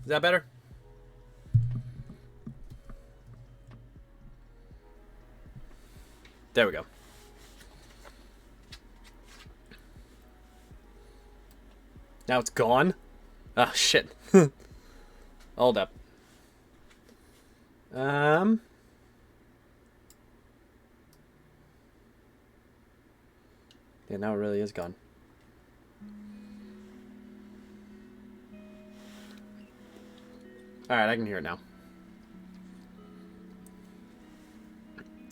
Is that better? There we go. Now it's gone? Ah, shit. Hold up. Yeah, now it really is gone. Alright, I can hear it now.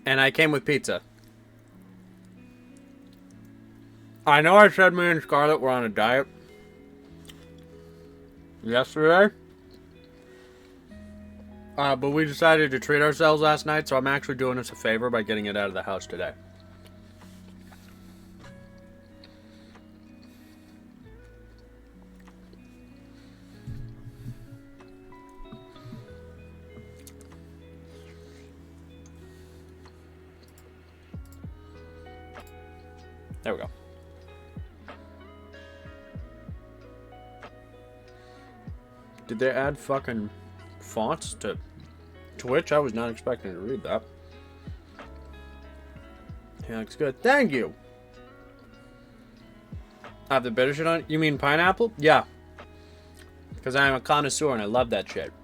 And I came with pizza. I know I said me and Scarlett were on a diet yesterday. But we decided to treat ourselves last night, so I'm actually doing us a favor by getting it out of the house today. There we go. Did they add fucking fonts to Twitch? I was not expecting to read that. Yeah, looks good. Thank you! I have the bitter shit on it? You mean pineapple? Yeah. Because I am a connoisseur and I love that shit.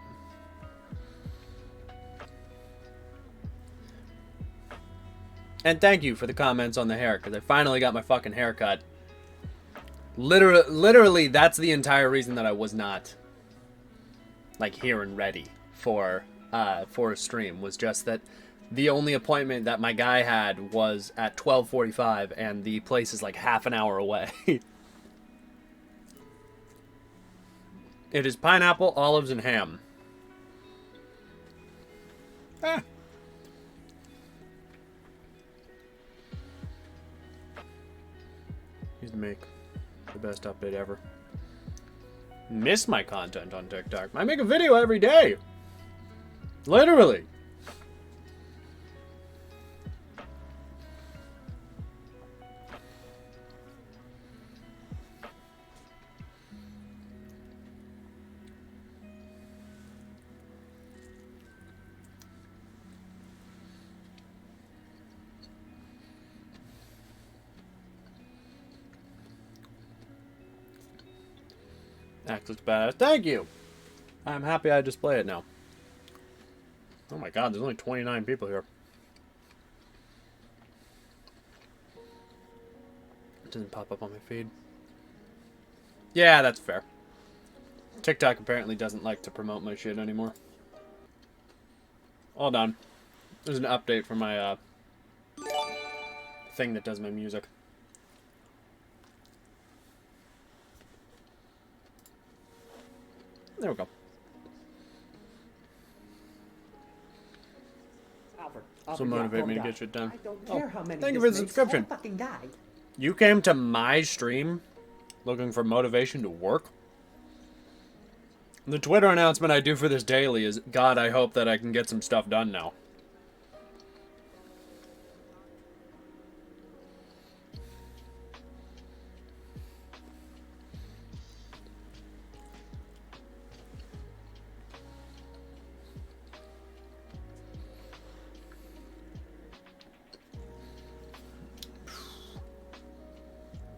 And thank you for the comments on the hair, because I finally got my fucking haircut. Literally, that's the entire reason that I was not, like, here and ready for a stream, was just that the only appointment that my guy had was at 12:45, and the place is like half an hour away. It is pineapple, olives, and ham. Ah. Used to make the best update ever. Miss my content on TikTok. I make a video every day. Literally. Axe looks badass. Thank you! I'm happy I display it now. Oh my god, there's only 29 people here. It doesn't pop up on my feed. Yeah, that's fair. TikTok apparently doesn't like to promote my shit anymore. Hold on. There's an update for my thing that does my music. There we go. So motivate me to get shit done. Thank you for the subscription. You came to my stream looking for motivation to work? The Twitter announcement I do for this daily is, God, I hope that I can get some stuff done now.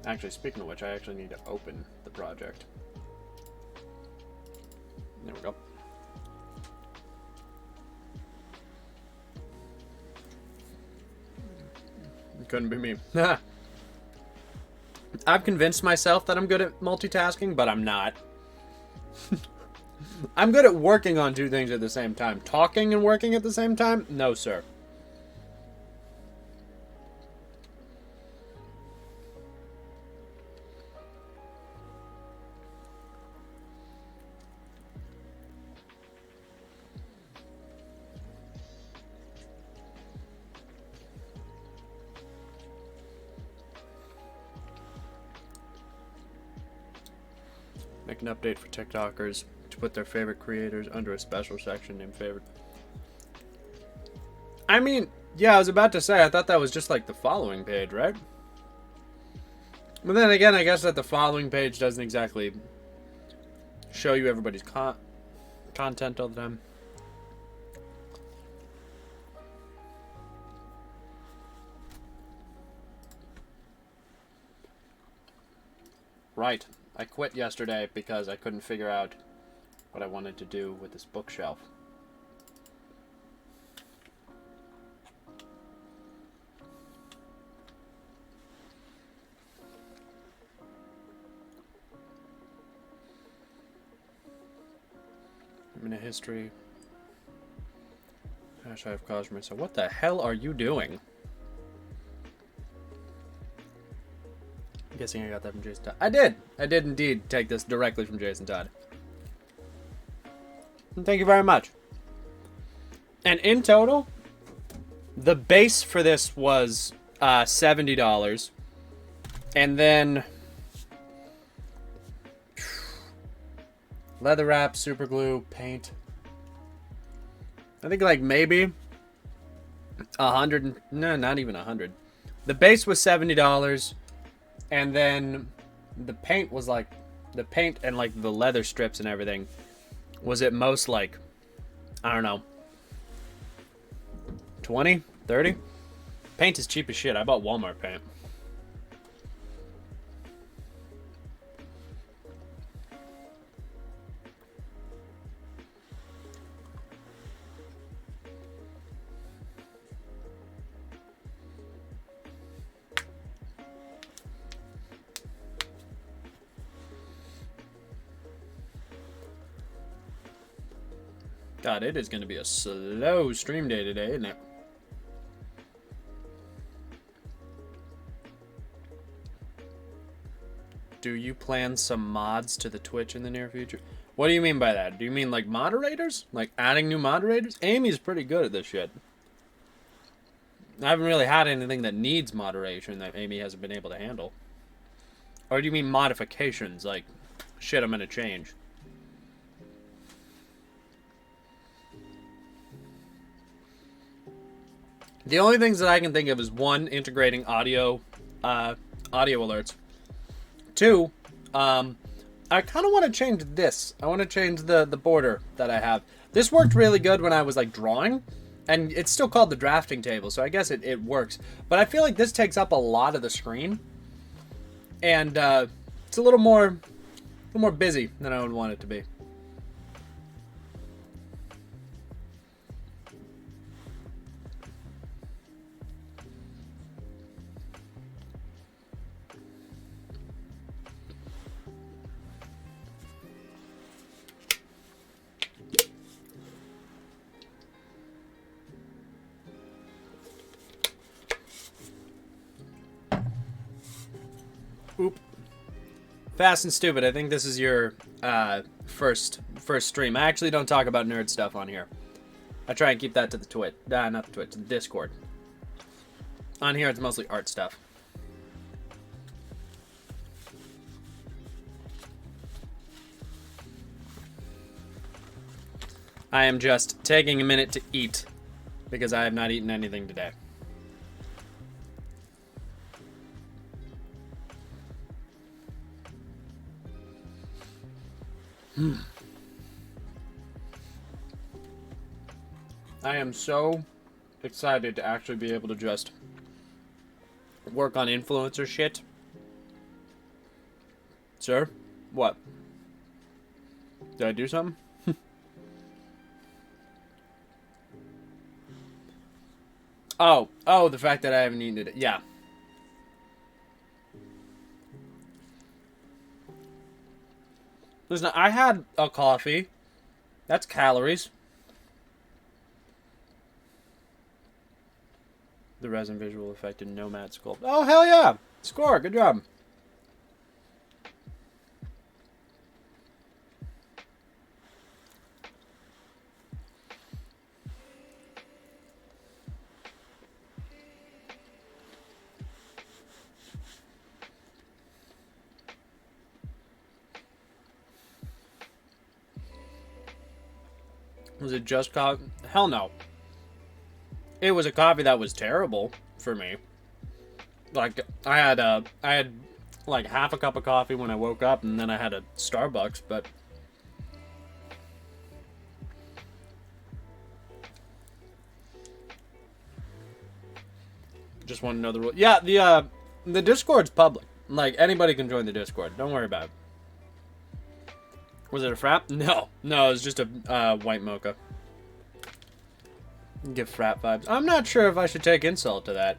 Actually, speaking of which, I actually need to open the project. There we go. It couldn't be me. I've convinced myself that I'm good at multitasking, but I'm not. I'm good at working on two things at the same time. Talking and working at the same time? No, sir. Make an update for TikTokers to put their favorite creators under a special section named favorite. I mean, yeah, I was about to say, I thought that was just like the following page, right? But then again, I guess that the following page doesn't exactly show you everybody's content all the time. Right. I quit yesterday because I couldn't figure out what I wanted to do with this bookshelf. I'm in a history. Gosh, I've caused myself. What the hell are you doing? I'm guessing I got that from Jason Todd. I did! I did indeed take this directly from Jason Todd. And thank you very much. And in total, the base for this was $70. And then leather wrap, super glue, paint. I think like maybe 100. No, not even 100. The base was $70. And then the paint was like, the paint and like the leather strips and everything was at most like, I don't know, 20, 30? Paint is cheap as shit. I bought Walmart paint. God, it is going to be a slow stream day today, isn't it? Do you plan some mods to the Twitch in the near future? What do you mean by that? Do you mean like moderators? Like adding new moderators? Amy's pretty good at this shit. I haven't really had anything that needs moderation that Amy hasn't been able to handle. Or do you mean modifications? Like, shit I'm going to change? The only things that I can think of is one, integrating audio alerts. Two, I kind of want to change this. I want to change the border that I have. This worked really good when I was like drawing, and it's still called the drafting table, so I guess it works. But I feel like this takes up a lot of the screen, and it's a little more busy than I would want it to be. Oop. Fast and Stupid, I think this is your first stream. I actually don't talk about nerd stuff on here. I try and keep that to the Twitch. Not the Twitch, the Discord. On here, it's mostly art stuff. I am just taking a minute to eat because I have not eaten anything today. I am so excited to actually be able to just work on influencer shit. Sir? What? Did I do something? Oh, the fact that I haven't eaten it. Yeah. Listen, I had a coffee. That's calories. The resin visual effect in Nomad Sculpt. Oh, hell yeah! Score, good job. Was it just coffee? Hell no. It was a coffee that was terrible for me. Like, I had like half a cup of coffee when I woke up, and then I had a Starbucks, but Just want to know the rule. Yeah, the Discord's public. Like, anybody can join the Discord. Don't worry about it. Was it a frap? No. No, it was just a white mocha. Give frat vibes. I'm not sure if I should take insult to that.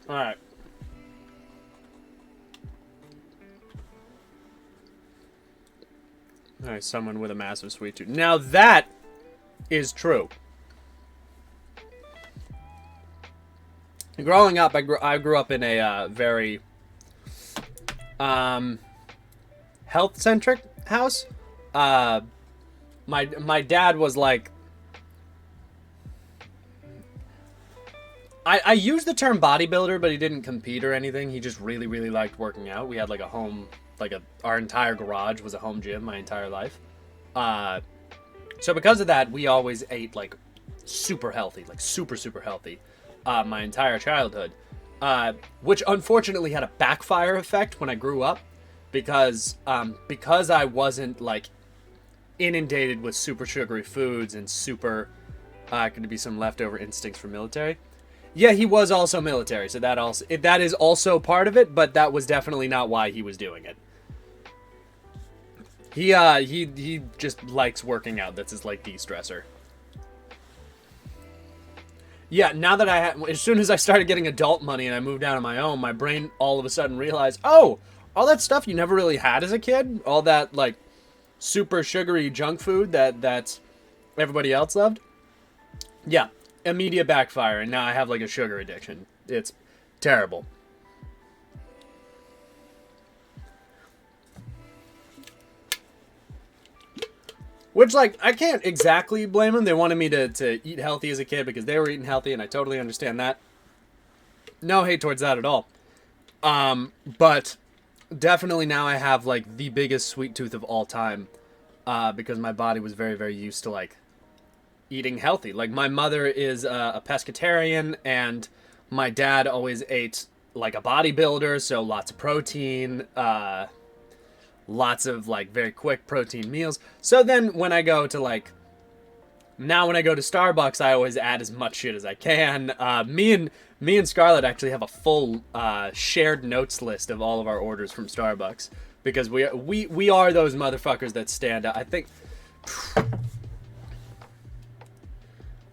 Alright. Alright, someone with a massive sweet tooth. Now that is true. Growing up, I grew up in a very health-centric house. My dad was like, I use the term bodybuilder, but he didn't compete or anything. He just really, really liked working out. We had like a home, our entire garage was a home gym my entire life. So because of that, we always ate like super healthy, like super, super healthy, my entire childhood. Which unfortunately had a backfire effect when I grew up because I wasn't like inundated with super sugary foods and super, going to be some leftover instincts from military. Yeah, he was also military, so that is also part of it, but that was definitely not why he was doing it. He just likes working out. That's his like de-stressor. Yeah, now that as soon as I started getting adult money and I moved out on my own, my brain all of a sudden realized, oh, all that stuff you never really had as a kid, all that like super sugary junk food that everybody else loved. Yeah. Immediate backfire, and now I have like a sugar addiction. It's terrible. Which, like, I can't exactly blame them. They wanted me to eat healthy as a kid because they were eating healthy, and I totally understand that. No hate towards that at all. But definitely now I have like the biggest sweet tooth of all time, because my body was very, very used to like eating healthy. Like my mother is a pescatarian, and my dad always ate like a bodybuilder, so lots of protein, lots of like very quick protein meals. So then when I go to Starbucks, I always add as much shit as I can. Me and Scarlett actually have a full shared notes list of all of our orders from Starbucks because we are those motherfuckers that stand out. I think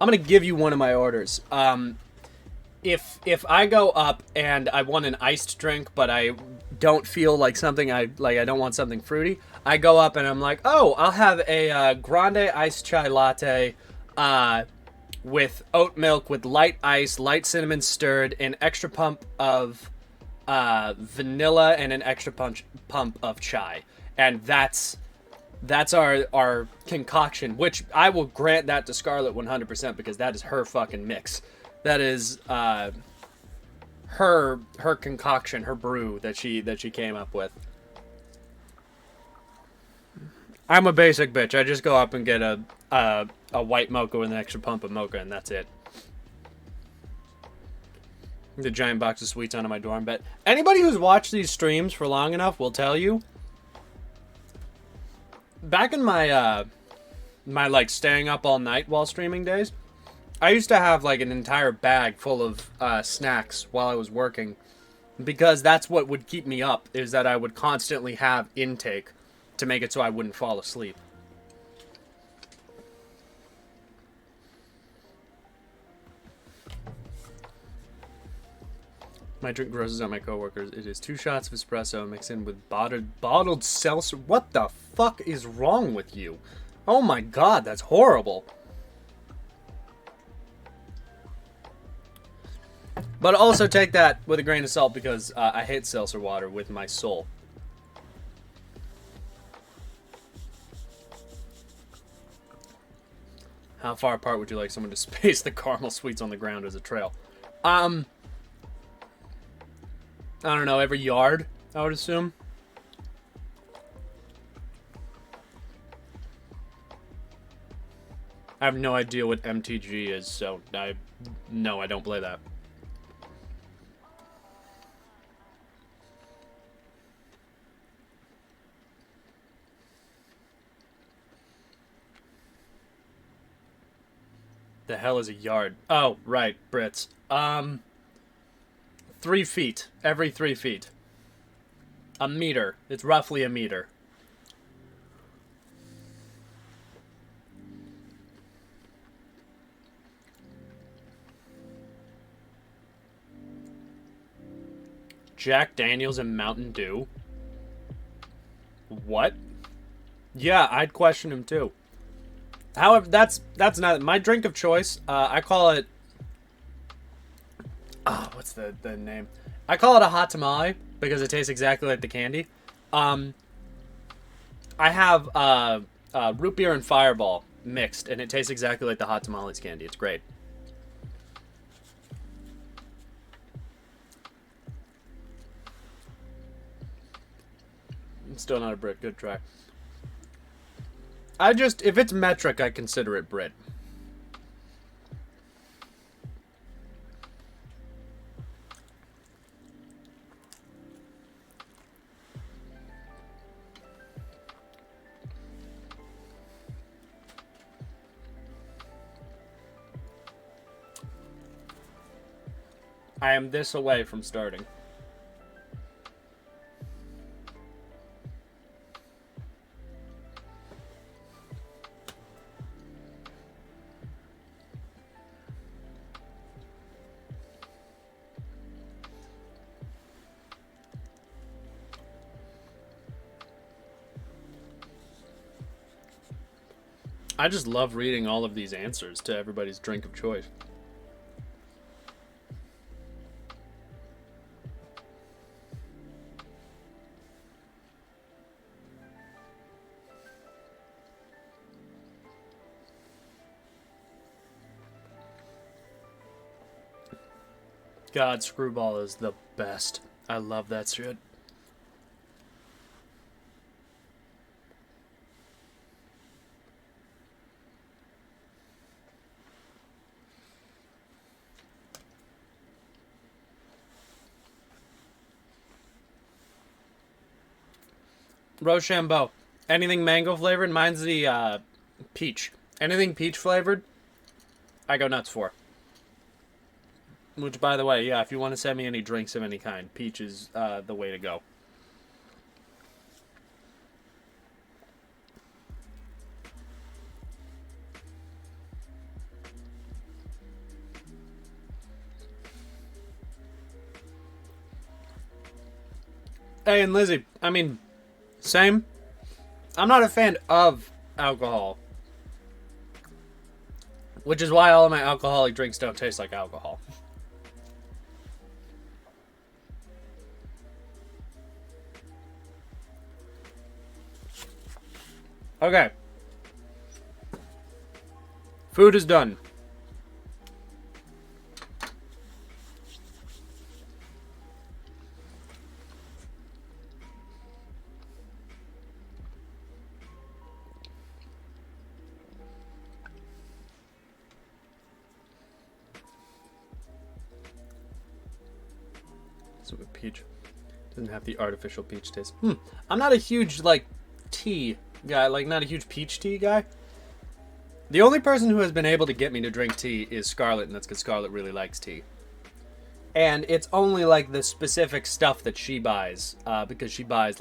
I'm going to give you one of my orders. If I go up and I want an iced drink, but I don't feel like something I don't want something fruity, I go up and I'm like, oh, I'll have a grande iced chai latte with oat milk with light ice, light cinnamon stirred, an extra pump of vanilla, and an extra pump of chai. And that's our concoction, which I will grant that to Scarlett 100% because that is her fucking mix. That is her concoction, her brew that she came up with. I'm a basic bitch. I just go up and get a white mocha with an extra pump of mocha, and that's it. The giant box of sweets under my dorm bed. Anybody who's watched these streams for long enough will tell you. Back in my my like staying up all night while streaming days, I used to have like an entire bag full of snacks while I was working, because that's what would keep me up, is that I would constantly have intake to make it so I wouldn't fall asleep. My drink grosses out my coworkers. It is 2 shots of espresso mixed in with bottled seltzer. What the fuck is wrong with you? Oh my god, that's horrible. But also take that with a grain of salt because I hate seltzer water with my soul. How far apart would you like someone to space the caramel sweets on the ground as a trail? I don't know, every yard, I would assume. I have no idea what MTG is, so no, I don't play that. The hell is a yard? Oh, right, Brits. 3 feet. Every 3 feet. A meter. It's roughly a meter. Jack Daniels and Mountain Dew? What? Yeah, I'd question him too. However, that's not my drink of choice. I call it. Oh, what's the name? I call it a hot tamale because it tastes exactly like the candy. I have root beer and Fireball mixed, and it tastes exactly like the hot tamales candy. It's great. I'm still not a Brit. Good try. If it's metric, I consider it Brit. I am this away from starting. I just love reading all of these answers to everybody's drink of choice. God, Screwball is the best. I love that shit. Rochambeau. Anything mango flavored? Mine's the peach. Anything peach flavored, I go nuts for. Which, by the way, yeah, if you want to send me any drinks of any kind, peach is the way to go. Hey, and Lizzie, I mean, same. I'm not a fan of alcohol, which is why all of my alcoholic drinks don't taste like alcohol. Okay. Food is done. So peach doesn't have the artificial peach taste. I'm not a huge tea guy, not a huge peach tea guy. The only person who has been able to get me to drink tea is Scarlett, and that's because Scarlett really likes tea. And it's only the specific stuff that she buys, because she buys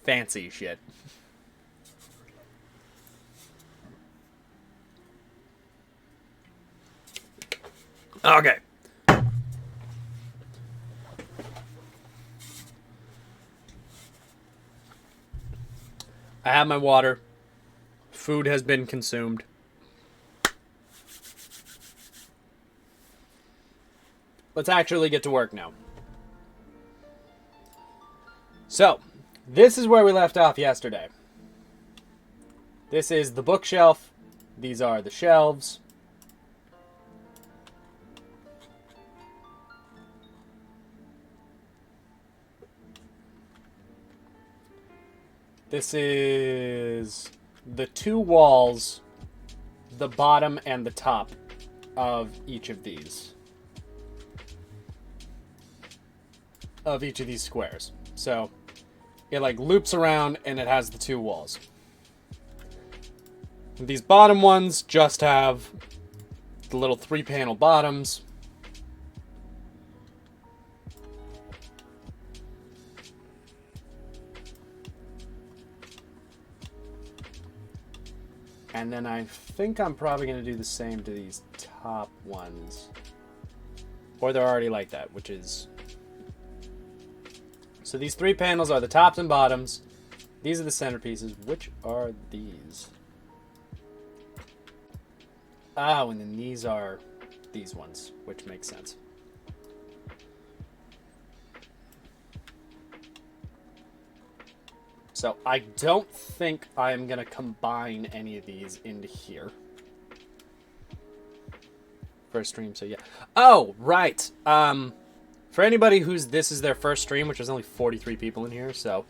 fancy shit. Okay. I have my water. Food has been consumed. Let's actually get to work now. So, this is where we left off yesterday. This is the bookshelf. These are the shelves. This is the 2 walls the bottom and the top of each of these. Of each of these squares. So it like loops around and it has the two walls. These bottom ones just have the little 3-panel bottoms. And then I think I'm probably going to do the same to these top ones. Or they're already like that, which is... So these 3 panels are the tops and bottoms. These are the centerpieces. Which are these? Oh, and then these are these ones, which makes sense. So I don't think I'm going to combine any of these into here for a stream, so yeah. Oh, right. For anybody who's this is their first stream, which there's only 43 people in here, so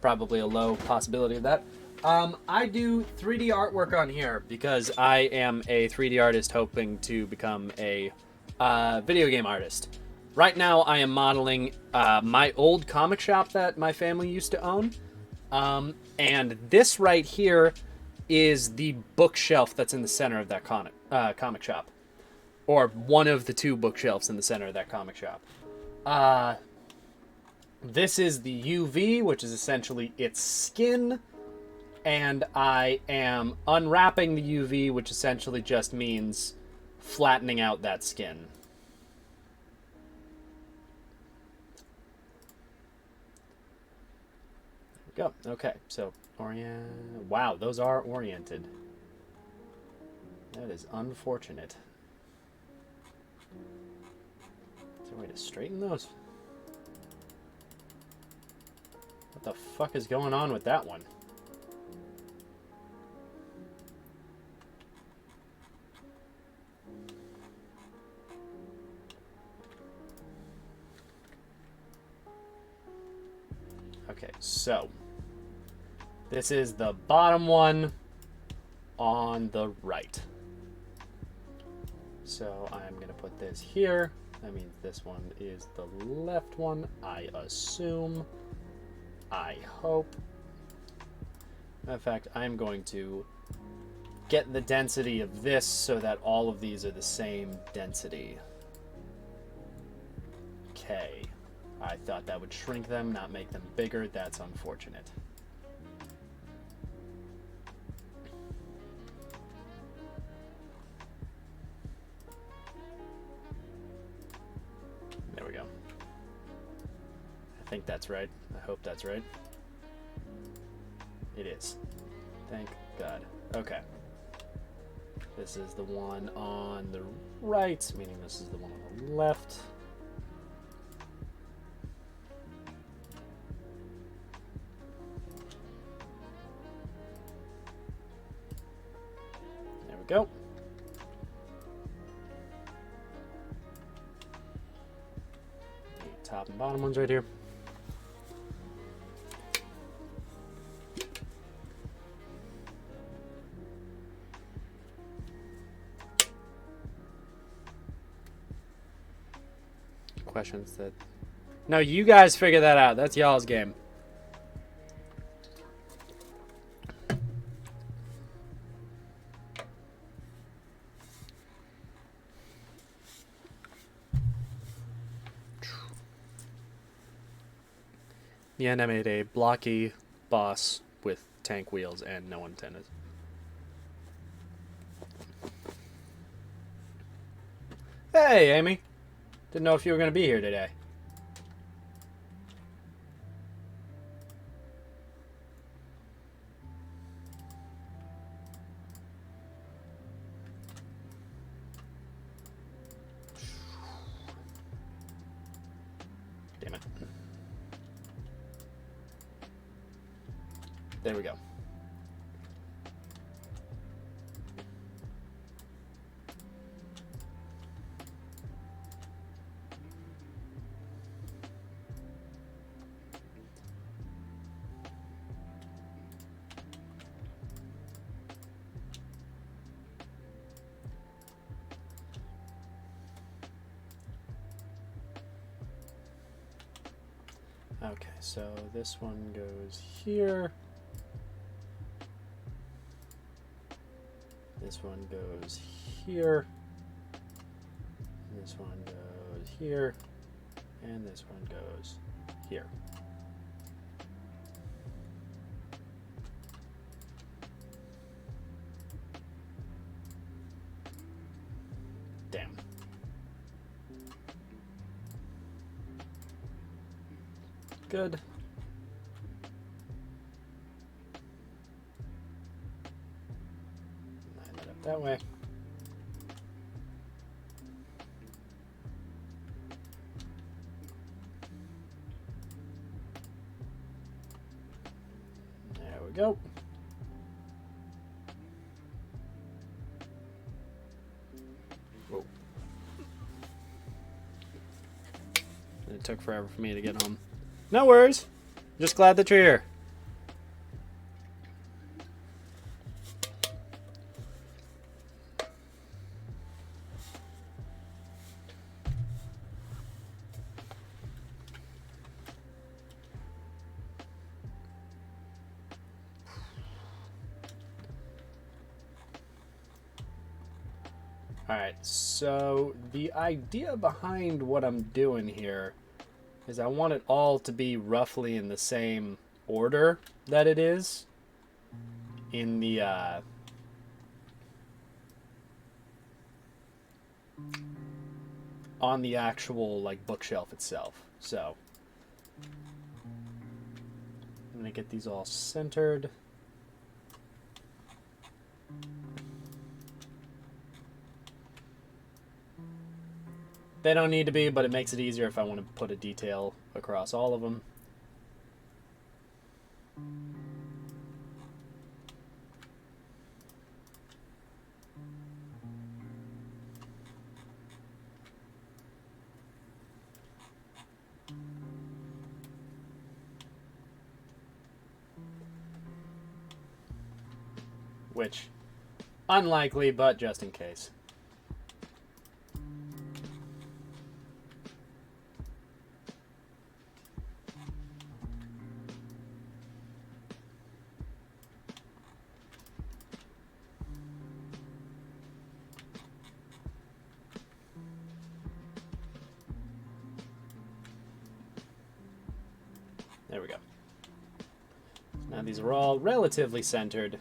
probably a low possibility of that. I do 3D artwork on here because I am a 3D artist hoping to become a video game artist. Right now I am modeling my old comic shop that my family used to own. And this right here is the bookshelf that's in the center of that comic shop. Or one of the 2 bookshelves in the center of that comic shop. This is the UV, which is essentially its skin. And I am unwrapping the UV, which essentially just means flattening out that skin. There we go. Okay, so wow, those are oriented. That is unfortunate. Is there a way to straighten those? What the fuck is going on with that one? Okay, so this is the bottom one on the right. So I'm going to put this here. That means this one is the left one, I assume. I hope. In fact, I'm going to get the density of this so that all of these are the same density. Okay. I thought that would shrink them, not make them bigger. That's unfortunate. There we go. I think that's right. I hope that's right. It is. Thank God. Okay. This is the one on the right, meaning this is the one on the left. There we go. The top and bottom ones right here. Questions that... No, you guys figure that out. That's y'all's game. The end, I made a blocky boss with tank wheels and no antennas. Hey, Amy. Didn't know if you were going to be here today. Damn it. There we go. Okay, so this one goes here. This one goes here. This one goes here. And this one goes here. Damn. Good. Line that up that way. There we go. Whoa. It took forever for me to get home. No worries. Just glad that you're here. Alright, so the idea behind what I'm doing here is I want it all to be roughly in the same order that it is in the on the actual like bookshelf itself. So I'm gonna get these all centered. They don't need to be, but it makes it easier if I want to put a detail across all of them. Which, unlikely, but just in case. There we go. Now these are all relatively centered.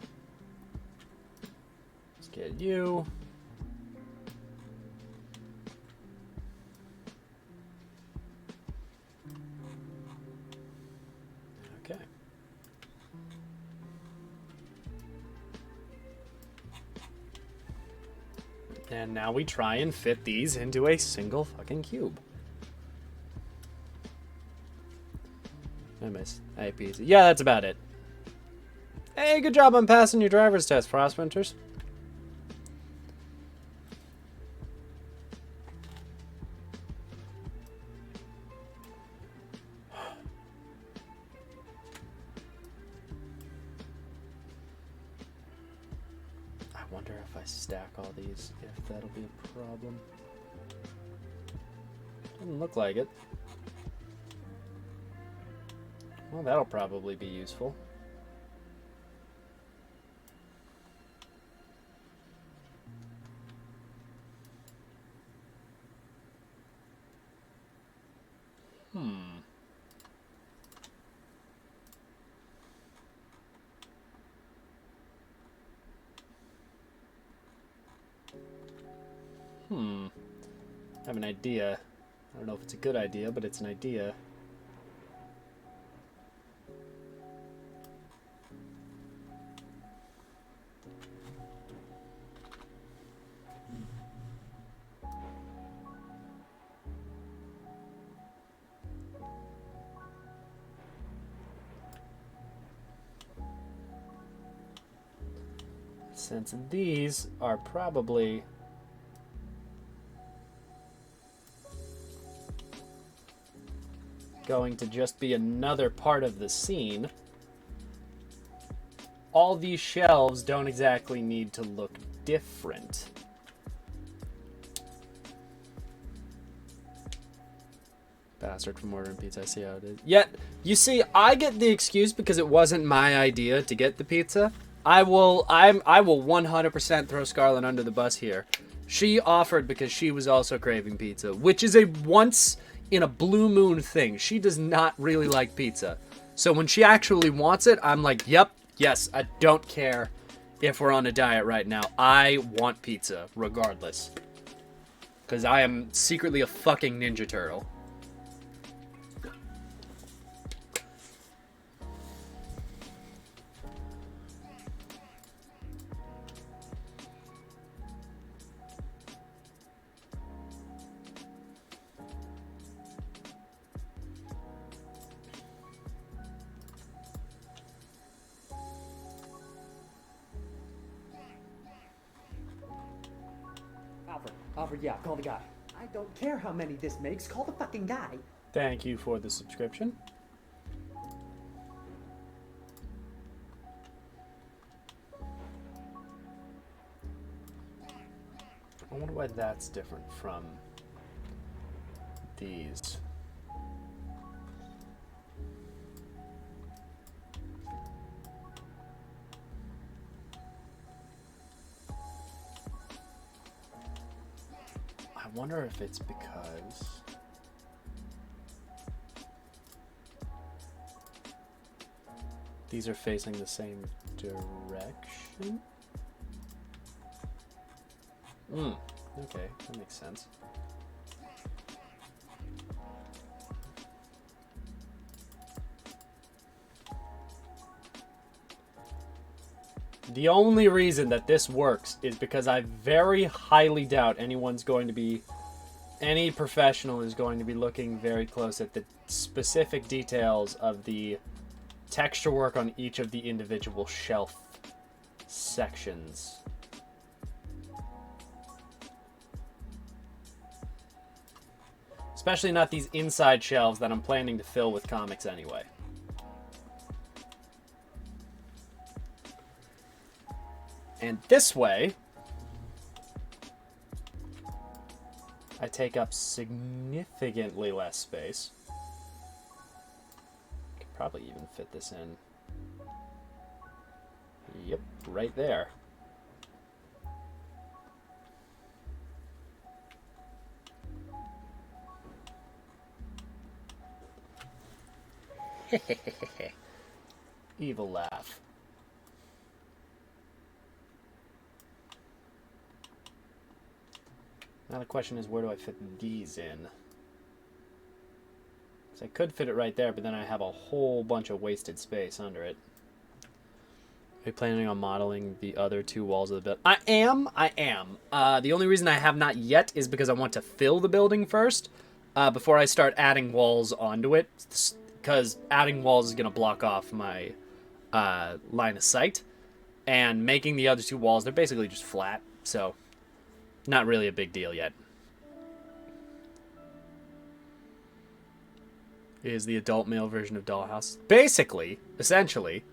Let's get you. Okay. And now we try and fit these into a single fucking cube. I miss IPs. Yeah, that's about it. Hey, good job on passing your driver's test, Frostwinters. I wonder if I stack all these, if that'll be a problem. Doesn't look like it. Well, that'll probably be useful. I have an idea. I don't know if it's a good idea, but it's an idea. Since these are probably going to just be another part of the scene, all these shelves don't exactly need to look different. Bastard from ordering pizza. I see how it is. Yet, you see, I get the excuse because it wasn't my idea to get the pizza. I will 100% throw Scarlett under the bus here. She offered because she was also craving pizza, which is a once in a blue moon thing. She does not really like pizza. So when she actually wants it, I'm like, yep, yes, I don't care if we're on a diet right now. I want pizza regardless. Because I am secretly a fucking Ninja Turtle. Alfred, yeah, call the guy. I don't care how many this makes. Call the fucking guy. Thank you for the subscription. I wonder why that's different from these. I wonder if it's because these are facing the same direction. Okay, that makes sense. The only reason that this works is because I very highly doubt any professional is going to be looking very close at the specific details of the texture work on each of the individual shelf sections. Especially not these inside shelves that I'm planning to fill with comics anyway. And this way, I take up significantly less space. Could probably even fit this in. Yep, right there. Evil laugh. Now the question is, where do I fit these in? So I could fit it right there, but then I have a whole bunch of wasted space under it. Are you planning on modeling the other two walls of the building? I am. The only reason I have not yet is because I want to fill the building first, before I start adding walls onto it. Because adding walls is going to block off my line of sight. And making the other two walls, they're basically just flat, so not really a big deal yet. Is the adult male version of Dollhouse. Basically, essentially,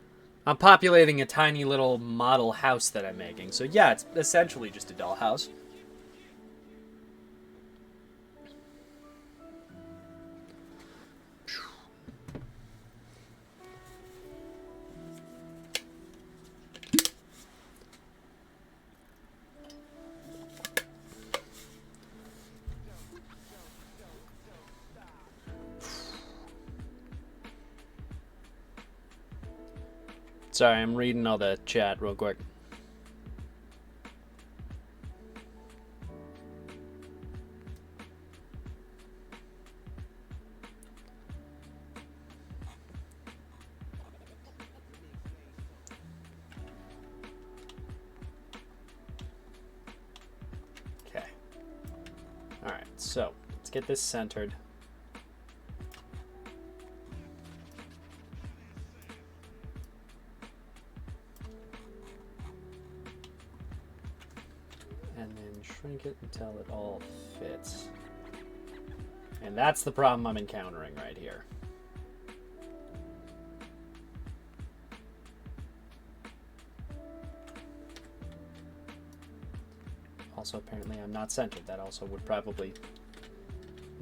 I'm populating a tiny little model house that I'm making. So yeah, it's essentially just a dollhouse. Sorry, I'm reading all the chat real quick. Okay. Alright, so let's get this centered. Shrink it until it all fits. And that's the problem I'm encountering right here. Also, apparently I'm not centered. That also would probably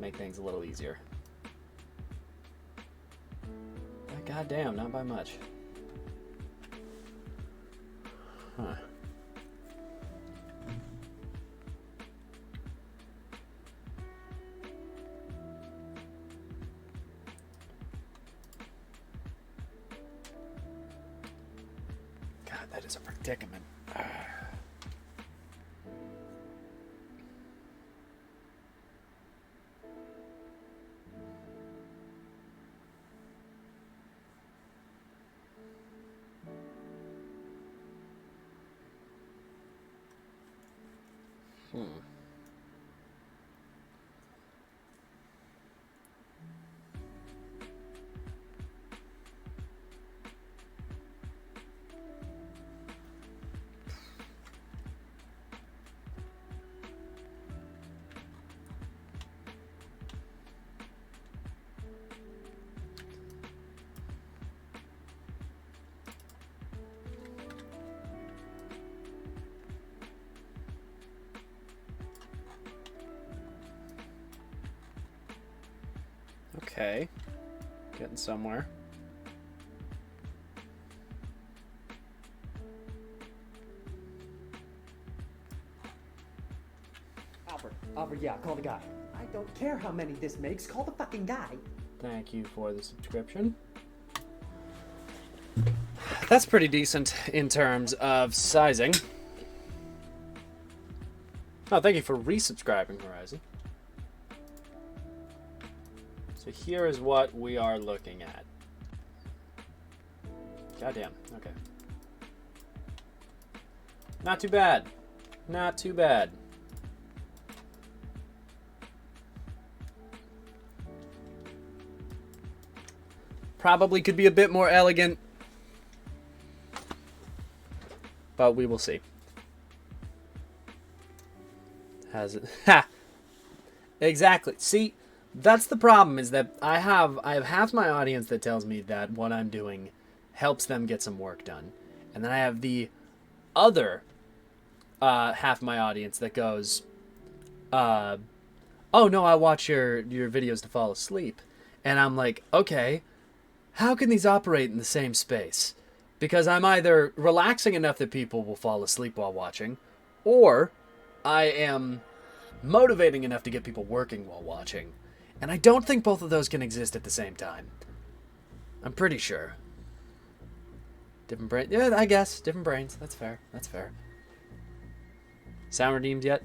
make things a little easier. God damn, not by much. Huh. God, that is a predicament. Okay. Getting somewhere. Alfred, yeah, call the guy. I don't care how many this makes, call the fucking guy. Thank you for the subscription. That's pretty decent in terms of sizing. Oh, thank you for resubscribing, Horizon. So here is what we are looking at. Goddamn, okay. Not too bad. Not too bad. Probably could be a bit more elegant, but we will see. Has it? Ha! Exactly. See, that's the problem, is that I have half my audience that tells me that what I'm doing helps them get some work done. And then I have the other half my audience that goes, oh no, I watch your videos to fall asleep. And I'm like, okay, how can these operate in the same space? Because I'm either relaxing enough that people will fall asleep while watching, or I am motivating enough to get people working while watching. And I don't think both of those can exist at the same time. I'm pretty sure. Different brain. Yeah, I guess. Different brains. That's fair. That's fair. Sound redeemed yet?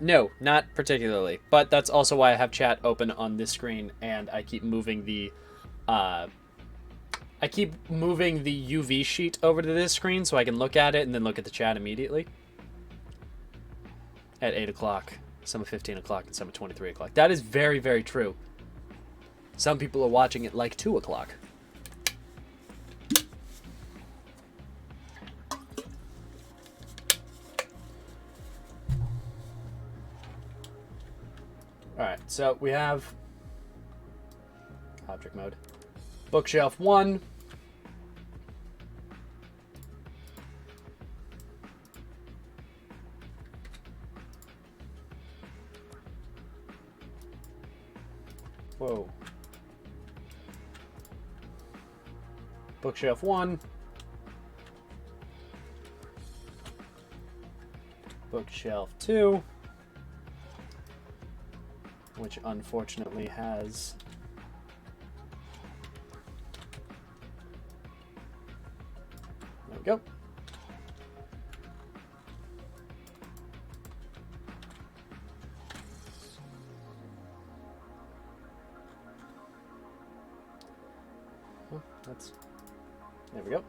No, not particularly. But that's also why I have chat open on this screen, and I keep moving the UV sheet over to this screen so I can look at it and then look at the chat immediately. At 8 o'clock, some at 15 o'clock, and some at 23 o'clock. That is very, very true. Some people are watching it like 2 o'clock. Alright, so we have object mode. Bookshelf 1. Whoa. Bookshelf 1. Bookshelf 2. Which unfortunately has there we go. Oh, there we go.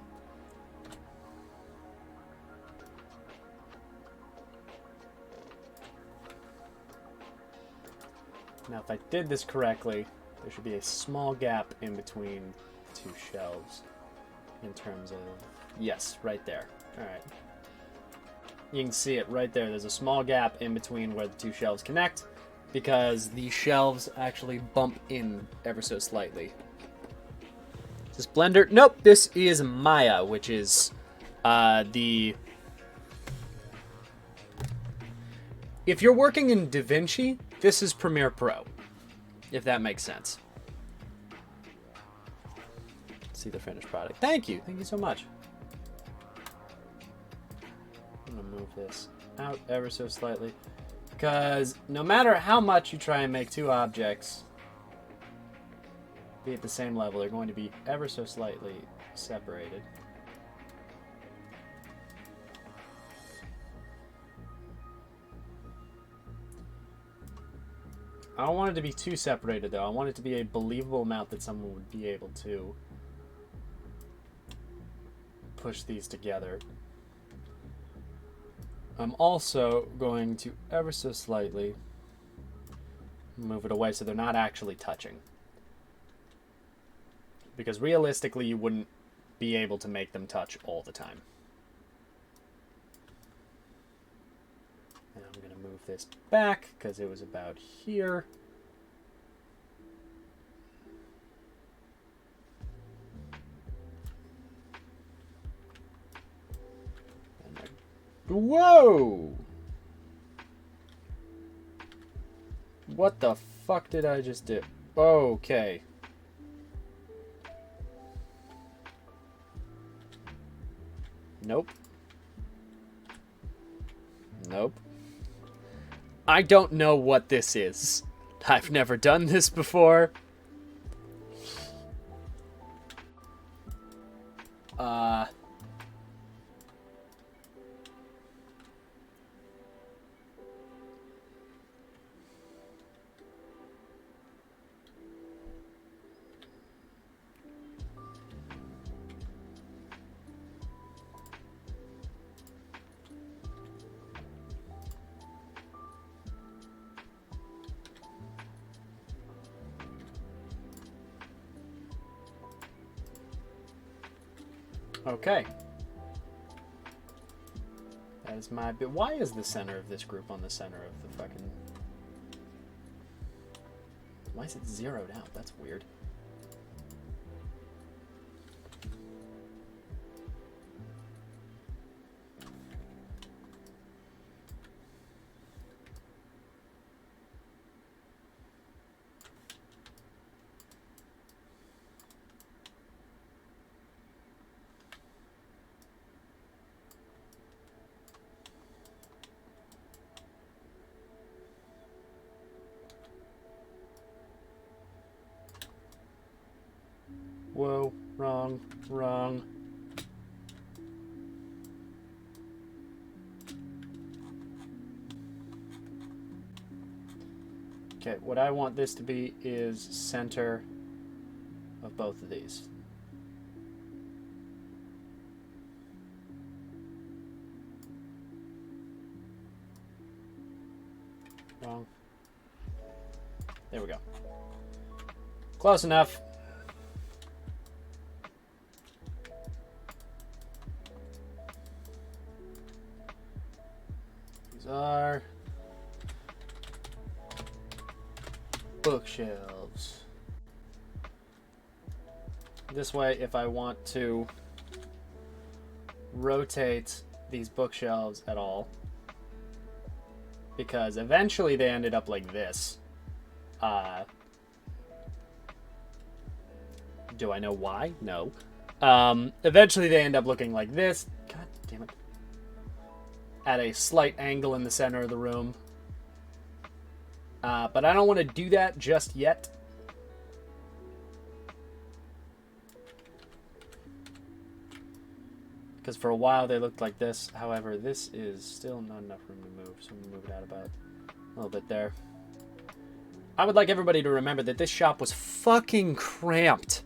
Now, if I did this correctly, there should be a small gap in between the two shelves in terms of, yes, right there. All right. You can see it right there. There's a small gap in between where the two shelves connect because the shelves actually bump in ever so slightly. Is this Blender? Nope, this is Maya, which is the... If you're working in DaVinci, this is Premiere Pro, if that makes sense. see the finished product. Thank you so much. I'm gonna move this out ever so slightly, because no matter how much you try and make two objects be at the same level, they're going to be ever so slightly separated. I don't want it to be too separated, though. I want it to be a believable amount that someone would be able to push these together. I'm also going to ever so slightly move it away so they're not actually touching. Because realistically, you wouldn't be able to make them touch all the time. And I'm going to move this back because it was about here. Whoa! What the fuck did I just do? Okay. Nope. Nope. I don't know what this is. I've never done this before. Okay. That is my bit. Why is the center of this group on the center of the fucking... Why is it zeroed out? That's weird. Whoa, wrong. Okay, what I want this to be is center of both of these. Wrong. There we go. Close enough. Are bookshelves. This way, if I want to rotate these bookshelves at all, because eventually they ended up like this. Do I know why? No. Eventually they end up looking like this. God damn it. At a slight angle in the center of the room. But I don't want to do that just yet. Because for a while they looked like this. However, this is still not enough room to move. So I'm going to move it out about a little bit there. I would like everybody to remember that this shop was fucking cramped.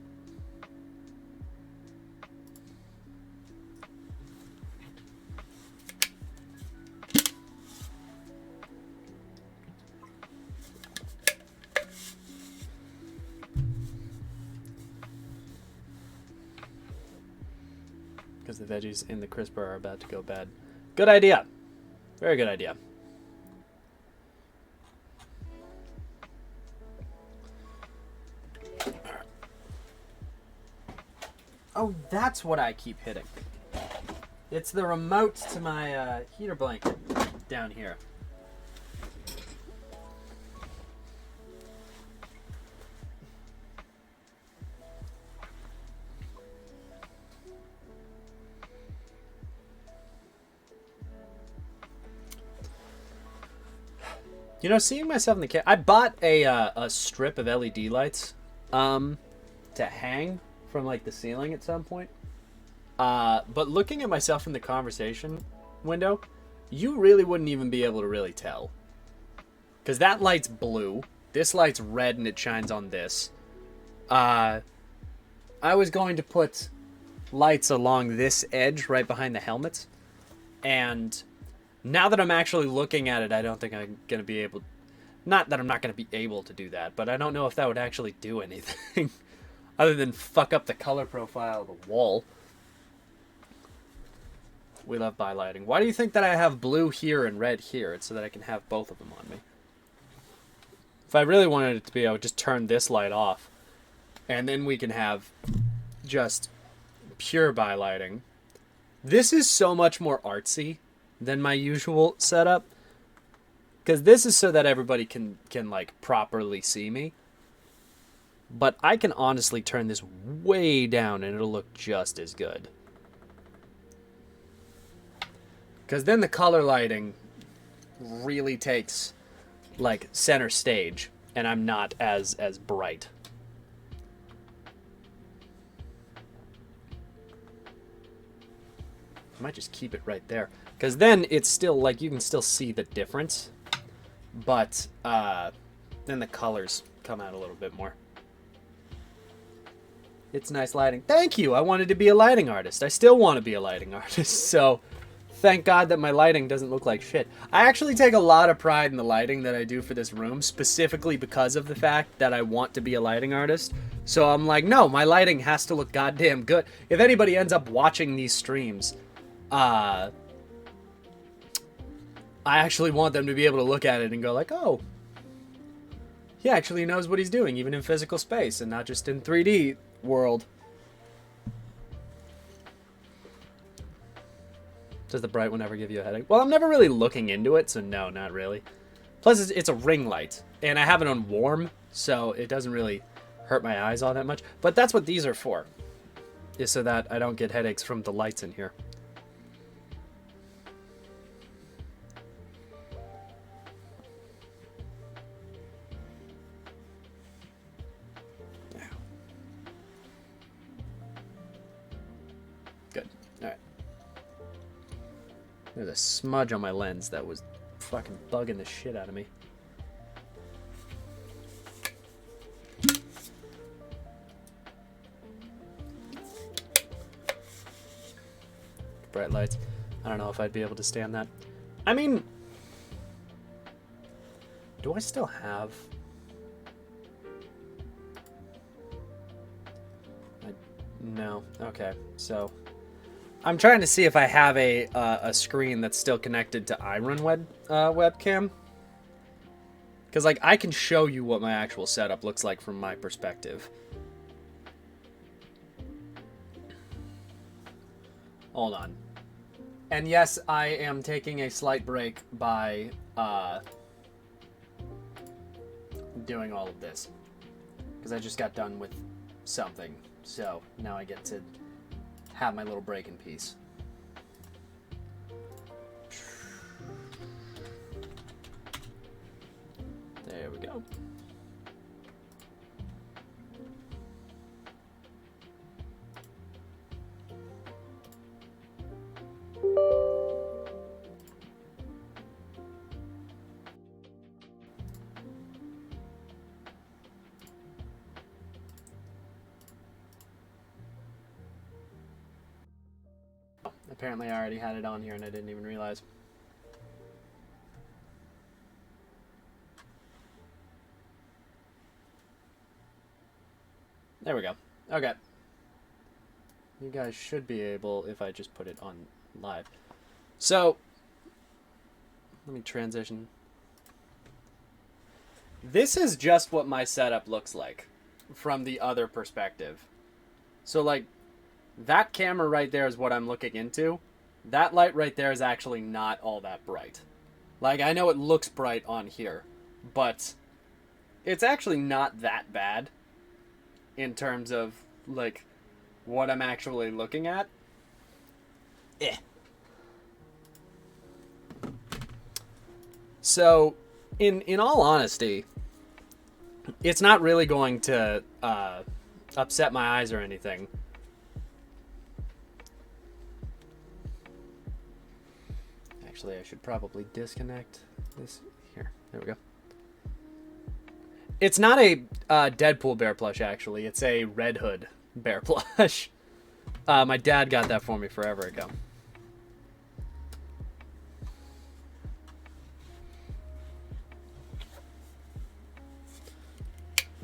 Because the veggies in the crisper are about to go bad. Good idea. Very good idea. Oh, that's what I keep hitting. It's the remote to my heater blanket down here. You know, seeing myself in the I bought a strip of LED lights to hang from like the ceiling at some point. But looking at myself in the conversation window, you really wouldn't even be able to really tell. Because that light's blue, this light's red, and it shines on this. I was going to put lights along this edge right behind the helmets. And now that I'm actually looking at it, I don't think I'm going to be able... Not that I'm not going to be able to do that, but I don't know if that would actually do anything. Other than fuck up the color profile of the wall. We love bylighting. Why do you think that I have blue here and red here? It's so that I can have both of them on me. If I really wanted it to be, I would just turn this light off. And then we can have just pure bylighting. This is so much more artsy than my usual setup. Because this is so that everybody can like properly see me. But I can honestly turn this way down and it'll look just as good. Because then the color lighting really takes like center stage and I'm not as bright. I might just keep it right there. Because then it's still like you can still see the difference. But then the colors come out a little bit more. It's nice lighting. Thank you. I wanted to be a lighting artist. I still want to be a lighting artist. So thank God that my lighting doesn't look like shit. I actually take a lot of pride in the lighting that I do for this room, specifically because of the fact that I want to be a lighting artist. So I'm like, no, my lighting has to look goddamn good. If anybody ends up watching these streams, I actually want them to be able to look at it and go like, oh, he actually knows what he's doing, even in physical space and not just in 3D world. Does the bright one ever give you a headache? Well, I'm never really looking into it, so no, not really. Plus, it's a ring light, and I have it on warm, so it doesn't really hurt my eyes all that much. But that's what these are for, is so that I don't get headaches from the lights in here. Good. All right. There's a smudge on my lens that was fucking bugging the shit out of me. Bright lights. I don't know if I'd be able to stand that. I mean, do I still have... No. Okay. So I'm trying to see if I have a screen that's still connected to iRun webcam. Because like I can show you what my actual setup looks like from my perspective. Hold on. And yes, I am taking a slight break by doing all of this. Because I just got done with something. So now I get to have my little break in peace. There we go. Apparently I already had it on here and I didn't even realize. There we go. Okay. You guys should be able, if I just put it on live. So, let me transition. This is just what my setup looks like from the other perspective. So like, that camera right there is what I'm looking into. That light right there is actually not all that bright. Like, I know it looks bright on here, but it's actually not that bad in terms of, like, what I'm actually looking at. So, in all honesty, it's not really going to upset my eyes or anything. Actually, I should probably disconnect this. Here, there we go. It's not a Deadpool bear plush, actually. It's a Red Hood bear plush. My dad got that for me forever ago.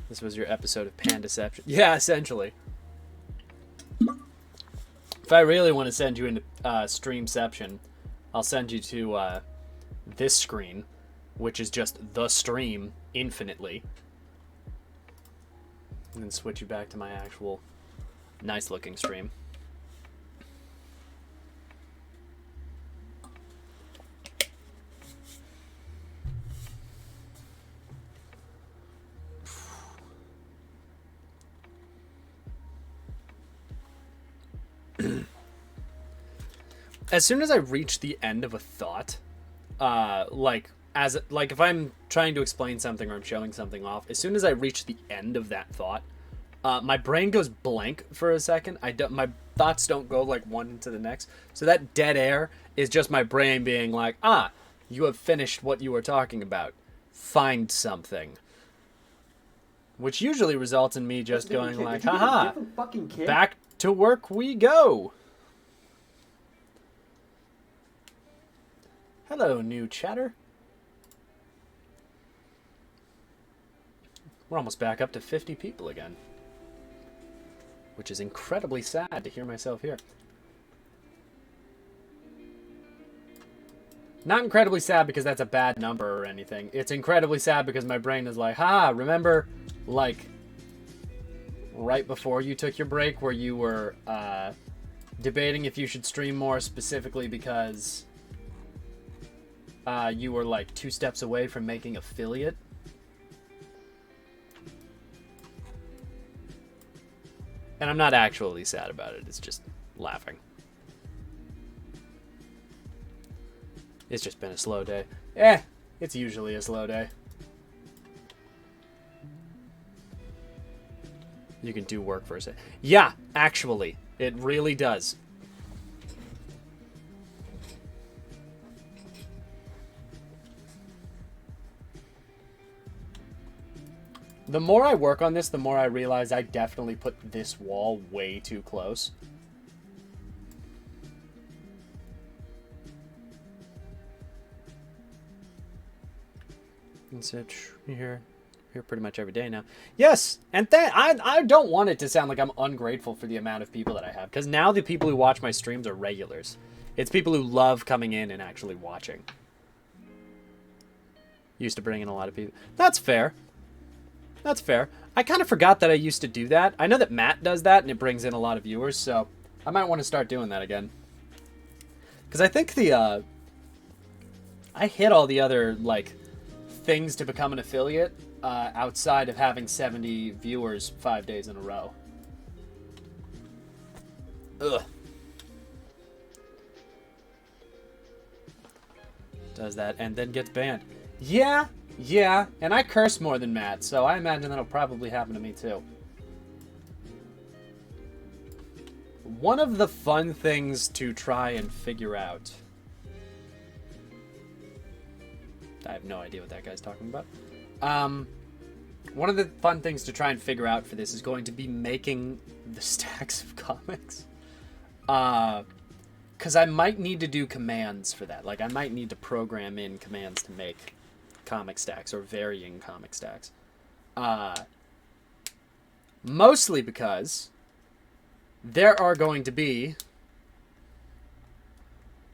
This was your episode of Pandaception. Yeah, essentially. If I really want to send you into Streamception, I'll send you to this screen, which is just the stream infinitely. And then switch you back to my actual nice looking stream. As soon as I reach the end of a thought, like if I'm trying to explain something or I'm showing something off, as soon as I reach the end of that thought, my brain goes blank for a second. My thoughts don't go like one into the next. So that dead air is just my brain being like, you have finished what you were talking about. Find something. Which usually results in me just going like, haha, back to work we go. Hello, new chatter. We're almost back up to 50 people again. Which is incredibly sad to hear myself here. Not incredibly sad because that's a bad number or anything. It's incredibly sad because my brain is like, remember, like, right before you took your break where you were debating if you should stream more specifically because you were like 2 steps away from making affiliate? And I'm not actually sad about it. It's just laughing. It's just been a slow day. It's usually a slow day. You can do work for a second. Yeah, actually. It really does. The more I work on this, the more I realize I definitely put this wall way too close. And so you're here pretty much every day now. Yes, and I don't want it to sound like I'm ungrateful for the amount of people that I have, because now the people who watch my streams are regulars. It's people who love coming in and actually watching. Used to bring in a lot of people. That's fair. That's fair. I kind of forgot that I used to do that. I know that Matt does that, and it brings in a lot of viewers, so I might want to start doing that again. Because I think I hit all the other, like, things to become an affiliate outside of having 70 viewers 5 days in a row. Ugh. Does that and then gets banned. Yeah, and I curse more than Matt, so I imagine that'll probably happen to me too. One of the fun things to try and figure out... I have no idea what that guy's talking about. One of the fun things to try and figure out for this is going to be making the stacks of comics. Because I might need to do commands for that. Like, I might need to program in commands to make comic stacks or varying comic stacks. Mostly because there are going to be...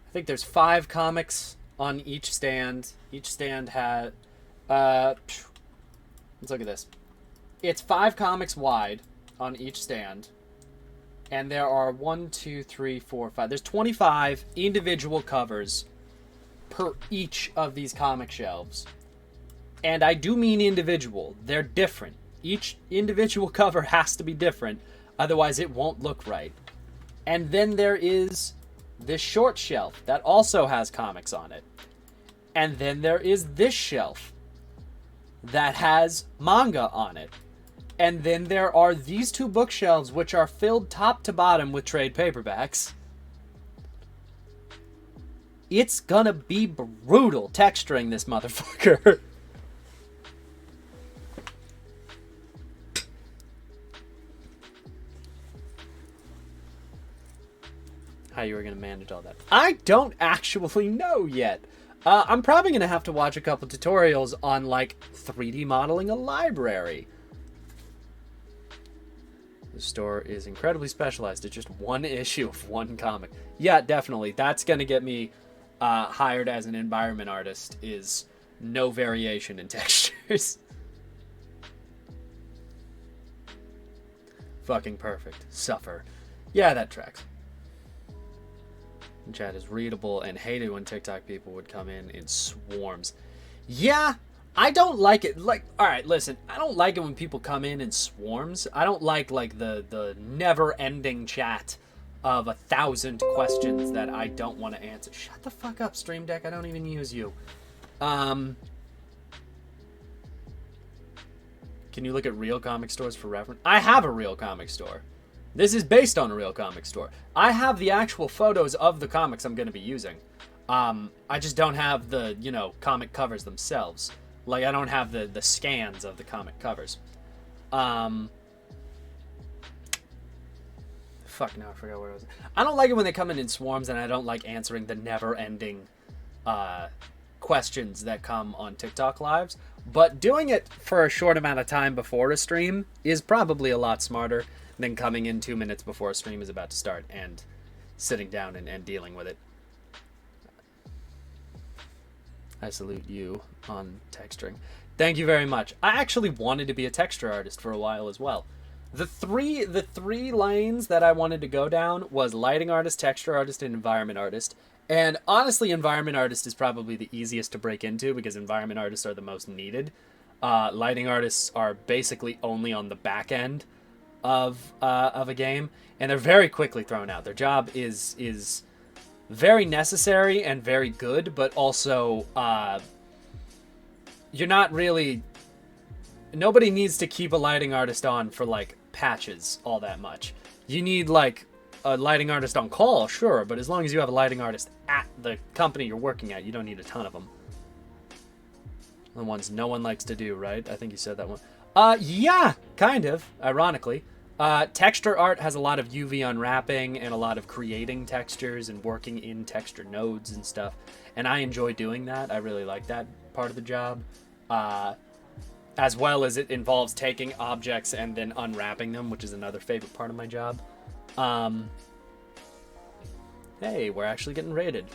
I think there's 5 comics on each stand. Each stand had... let's look at this. It's 5 comics wide on each stand. And there are 1, 2, 3, 4, 5. There's 25 individual covers per each of these comic shelves. And I do mean individual. They're different. Each individual cover has to be different. Otherwise, it won't look right. And then there is this short shelf that also has comics on it. And then there is this shelf that has manga on it. And then there are these two bookshelves, which are filled top to bottom with trade paperbacks. It's gonna be brutal texturing this motherfucker. How you were gonna manage all that? I don't actually know yet. I'm probably gonna have to watch a couple tutorials on like 3D modeling a library. The store is incredibly specialized. It's just one issue of one comic. Yeah, definitely. That's gonna get me hired as an environment artist. Is no variation in textures. Fucking perfect. Suffer. Yeah, that tracks. Chat is readable and hated when TikTok people would come in swarms. Yeah, I don't like it. Like, all right, listen, I don't like it when people come in swarms. I don't like the never-ending chat of 1,000 questions that I don't want to answer. Shut the fuck up, Stream Deck. I don't even use you. Can you look at real comic stores for reference? I have a real comic store. This is based on a real comic store. I have the actual photos of the comics I'm going to be using. I just don't have the, comic covers themselves. Like, I don't have the scans of the comic covers. Fuck, now I forgot where I was. I don't like it when they come in swarms, and I don't like answering the never-ending questions that come on TikTok lives. But doing it for a short amount of time before a stream is probably a lot smarter than coming in 2 minutes before a stream is about to start and sitting down and dealing with it. I salute you on texturing. Thank you very much. I actually wanted to be a texture artist for a while as well. The three lanes that I wanted to go down was lighting artist, texture artist, and environment artist. And honestly, environment artist is probably the easiest to break into because environment artists are the most needed. Lighting artists are basically only on the back end of a game, and they're very quickly thrown out. Their job is very necessary and very good, but also you're not really... Nobody needs to keep a lighting artist on for, like, patches all that much. You need, like, a lighting artist on call, sure, but as long as you have a lighting artist at the company you're working at, you don't need a ton of them. The ones no one likes to do, right? I think you said that one. Yeah, kind of, ironically. Texture art has a lot of UV unwrapping and a lot of creating textures and working in texture nodes and stuff. And I enjoy doing that. I really like that part of the job. As well as it involves taking objects and then unwrapping them, which is another favorite part of my job. Hey, we're actually getting rated.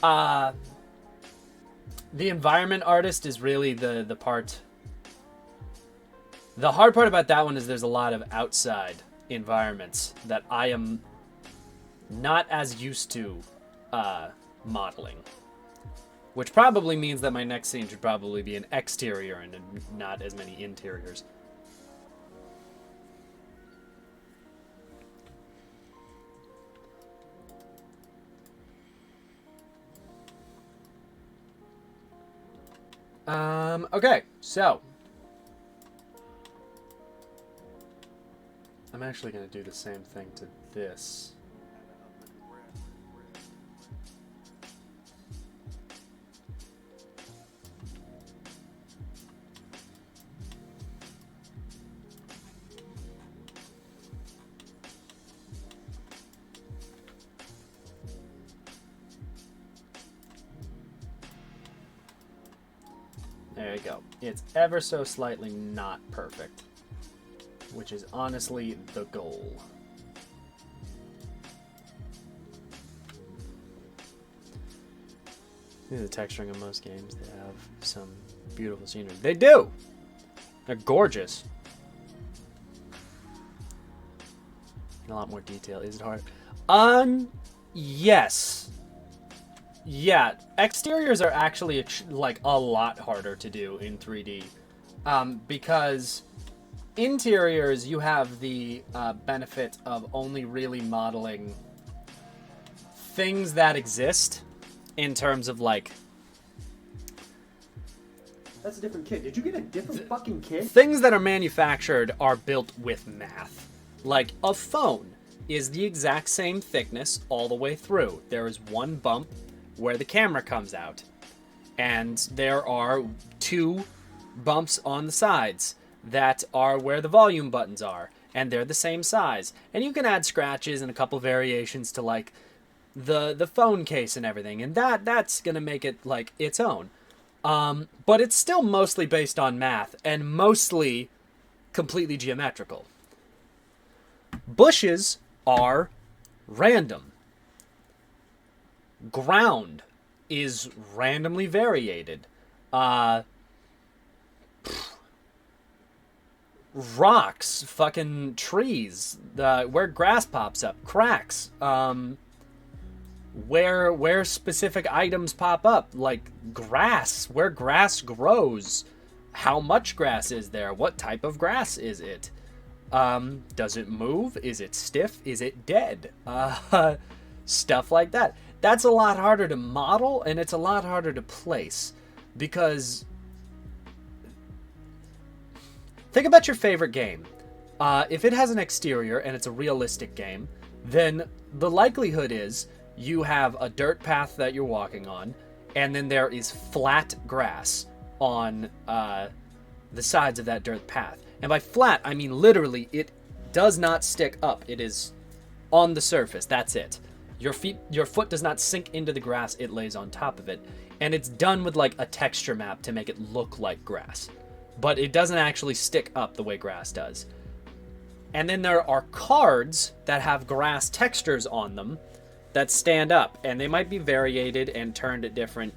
The environment artist is really the part... The hard part about that one is there's a lot of outside environments that I am not as used to modeling. Which probably means that my next scene should probably be an exterior and not as many interiors. Okay, so I'm actually going to do the same thing to this. There you go. It's ever so slightly not perfect, which is honestly the goal. The texturing of most games, they have some beautiful scenery. They do! They're gorgeous. A lot more detail. Is it hard? Yes. Yeah, exteriors are actually like a lot harder to do in 3D. Because interiors, you have the benefit of only really modeling things that exist in terms of like That's a different kid. Did you get a different fucking kid? Things that are manufactured are built with math. Like a phone is the exact same thickness all the way through. There is one bump where the camera comes out, and there are 2 bumps on the sides that are where the volume buttons are, and they're the same size. And you can add scratches and a couple variations to like the phone case and everything, and that's gonna make it like its own. But it's still mostly based on math and mostly completely geometrical. Bushes are random. Ground is randomly variated. Rocks, fucking trees, where grass pops up, cracks, where specific items pop up, like grass, where grass grows, how much grass is there, what type of grass is it, does it move, is it stiff, is it dead, stuff like that. That's a lot harder to model, and it's a lot harder to place, because think about your favorite game. If it has an exterior and it's a realistic game, then the likelihood is you have a dirt path that you're walking on, and then there is flat grass on the sides of that dirt path. And by flat, I mean literally it does not stick up. It is on the surface. That's it. Your foot does not sink into the grass. It lays on top of it. And it's done with like a texture map to make it look like grass. But it doesn't actually stick up the way grass does. And then there are cards that have grass textures on them that stand up, and they might be variated and turned at different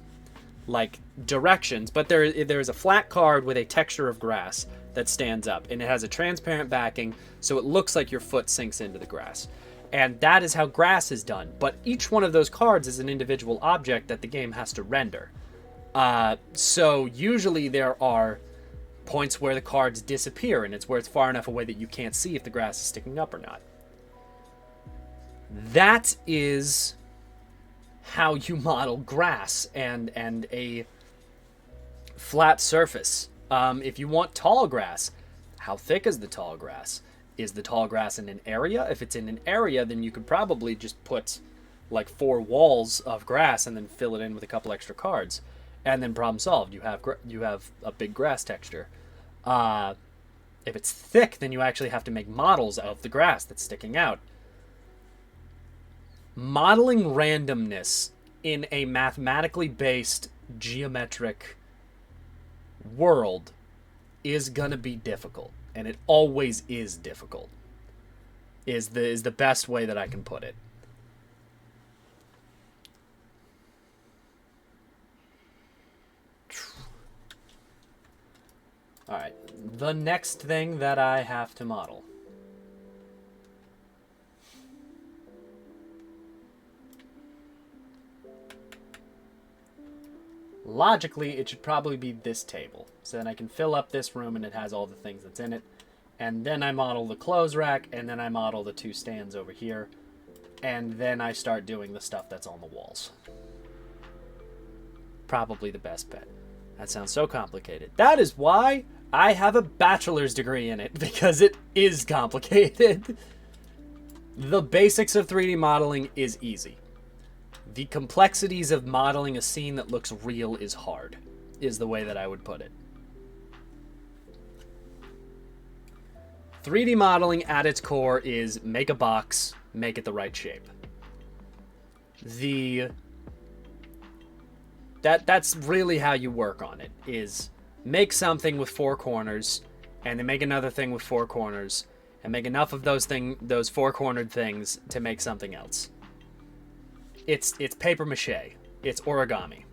like directions, but there's a flat card with a texture of grass that stands up, and it has a transparent backing, so it looks like your foot sinks into the grass. And that is how grass is done, but each one of those cards is an individual object that the game has to render. So usually there are points where the cards disappear, and it's where it's far enough away that you can't see if the grass is sticking up or not. That is how you model grass and a flat surface. If you want tall grass, how thick is the tall grass? Is the tall grass in an area? If it's in an area, then you could probably just put like 4 walls of grass and then fill it in with a couple extra cards, and then problem solved. You have a big grass texture. If it's thick, then you actually have to make models of the grass that's sticking out. Modeling randomness in a mathematically based geometric world is gonna be difficult, and it always is difficult. Is the best way that I can put it. All right, the next thing that I have to model. Logically, it should probably be this table. So then I can fill up this room and it has all the things that's in it. And then I model the clothes rack, and then I model the 2 stands over here. And then I start doing the stuff that's on the walls. Probably the best bet. That sounds so complicated. That is why I have a bachelor's degree in it, because it is complicated. The basics of 3D modeling is easy. The complexities of modeling a scene that looks real is hard, is the way that I would put it. 3D modeling at its core is make a box, make it the right shape. That's really how you work on it, is make something with 4 corners, and then make another thing with 4 corners, and make enough of those 4-cornered things to make something else. It's paper mache. It's origami.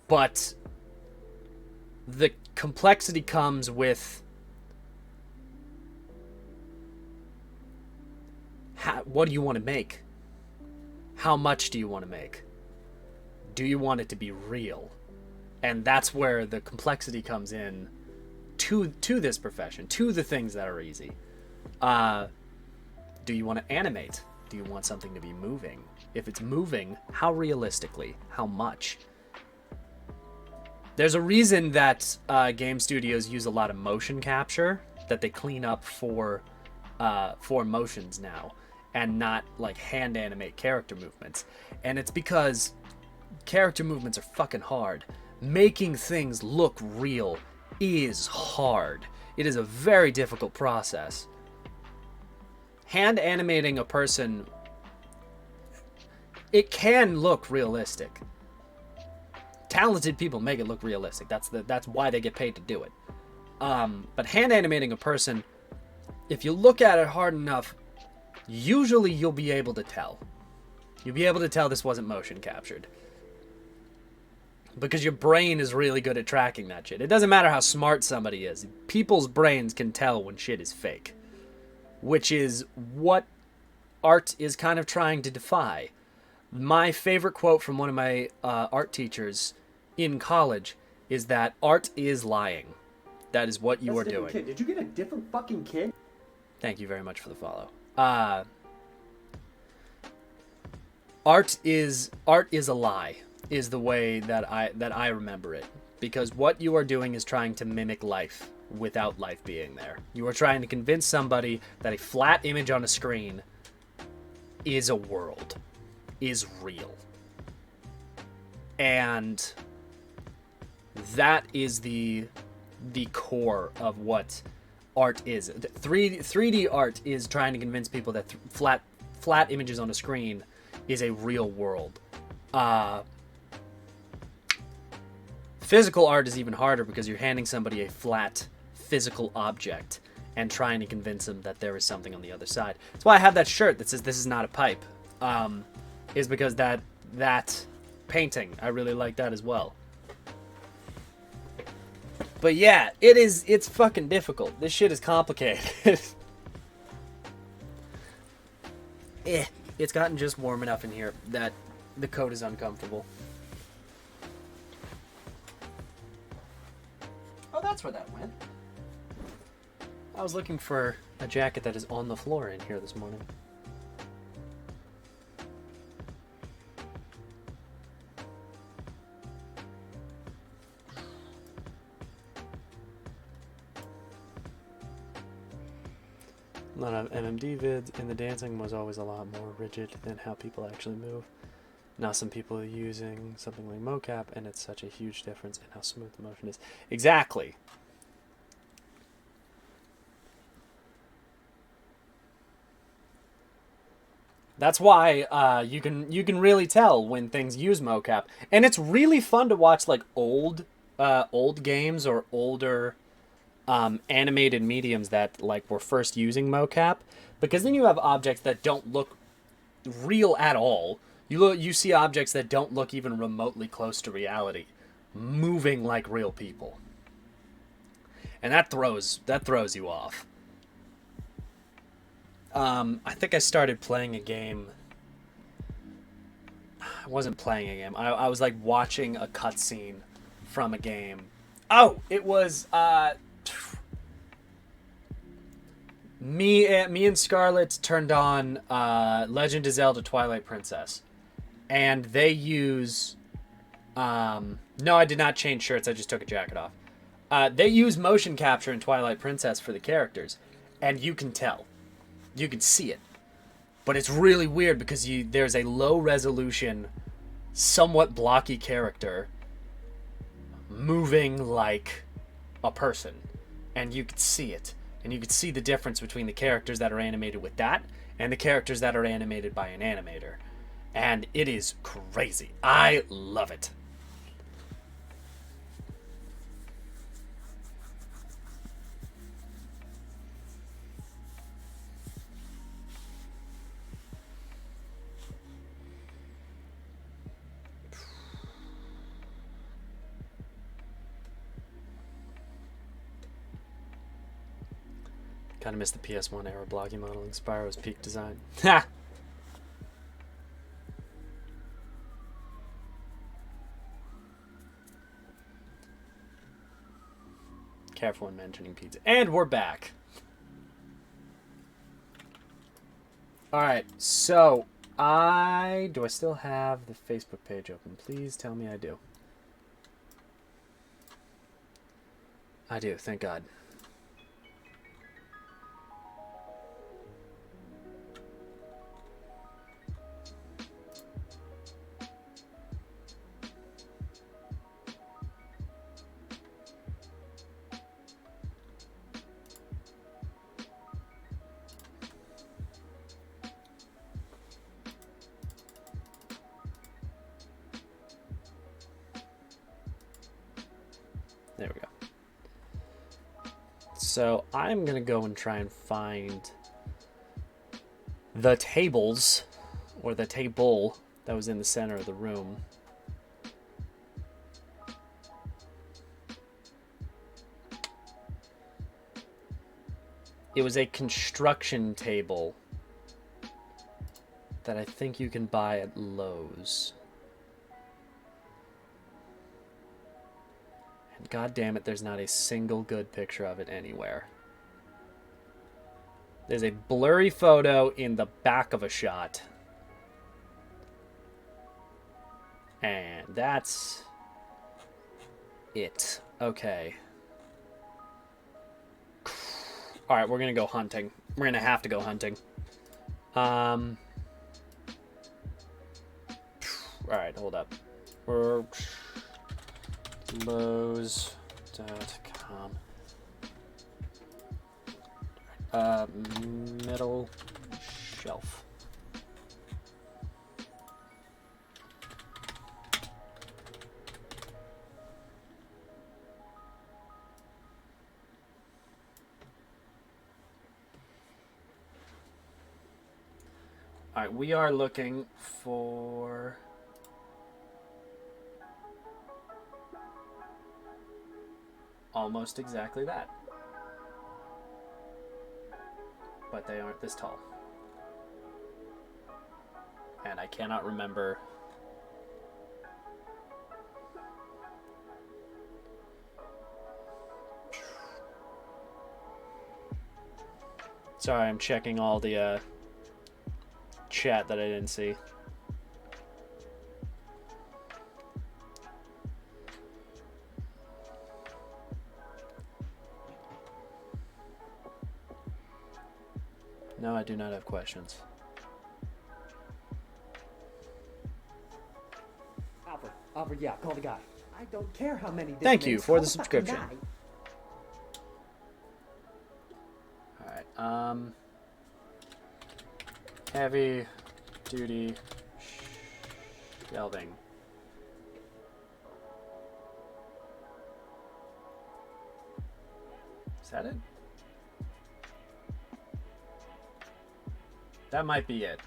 But the complexity comes with what do you want to make? How much do you want to make? Do you want it to be real? And that's where the complexity comes in to this profession, to the things that are easy. Do you want to animate? Do you want something to be moving? If it's moving, how realistically? How much? There's a reason that game studios use a lot of motion capture, that they clean up for motions now, and not like hand animate character movements. And it's because character movements are fucking hard. Making things look real is hard. It is a very difficult process. Hand animating a person, it can look realistic. Talented people make it look realistic. That's why they get paid to do it. But hand animating a person, if you look at it hard enough, usually you'll be able to tell. You'll be able to tell this wasn't motion captured. Because your brain is really good at tracking that shit. It doesn't matter how smart somebody is. People's brains can tell when shit is fake. Which is what art is kind of trying to defy. My favorite quote from one of my art teachers in college is that art is lying. That is what you are doing. Kid. Did you get a different fucking kid? Thank you very much for the follow. Art is a lie, is the way that I remember it. Because what you are doing is trying to mimic life without life being there. You are trying to convince somebody that a flat image on a screen is a world, is real. And that is the core of what art is. 3D art is trying to convince people that flat images on a screen is a real world. Physical art is even harder because you're handing somebody a flat physical object and trying to convince them that there is something on the other side. That's why I have that shirt that says "This is not a pipe." Is because that painting, I really like that as well. But yeah, it's fucking difficult. This shit is complicated. It's gotten just warm enough in here that the coat is uncomfortable. Oh, that's where that went. I was looking for a jacket that is on the floor in here this morning. A lot of MMD vids, and the dancing was always a lot more rigid than how people actually move. Now some people are using something like mocap, and it's such a huge difference in how smooth the motion is. Exactly. That's why you can really tell when things use mocap, and it's really fun to watch like old games or older animated mediums that like were first using mocap, because then you have objects that don't look real at all. You see objects that don't look even remotely close to reality, moving like real people, and that throws you off. I think I started playing a game. I wasn't playing a game. I was like watching a cutscene from a game. Oh, it was me and Scarlett turned on Legend of Zelda Twilight Princess, and they use no, I did not change shirts. I just took a jacket off. They use motion capture in Twilight Princess for the characters, and you can tell. You can see it. But it's really weird because there's a low resolution, somewhat blocky character moving like a person. And you could see it. And you could see the difference between the characters that are animated with that and the characters that are animated by an animator. And it is crazy. I love it. Kind of missed the PS1 era blocky modeling. Spyro's peak design. Ha! Careful when mentioning pizza. And we're back. Alright, so do I still have the Facebook page open? Please tell me I do. I do, thank God. There we go. So I'm going to go and try and find the tables, or the table that was in the center of the room. It was a construction table that I think you can buy at Lowe's. And god damn it, there's not a single good picture of it anywhere. There's a blurry photo in the back of a shot. And that's it. Okay. Alright, we're gonna go hunting. We're gonna have to go hunting. Alright, hold up. We're Lowe's.com. Middle shelf. All right, we are looking for almost exactly that. But they aren't this tall. And I cannot remember. Sorry, I'm checking all the chat that I didn't see. No, I do not have questions. Alfred, yeah, call the guy. I don't care how many this Thank you makes, for call the fucking subscription. guy. Alright, heavy duty shelving. Is that it? That might be it.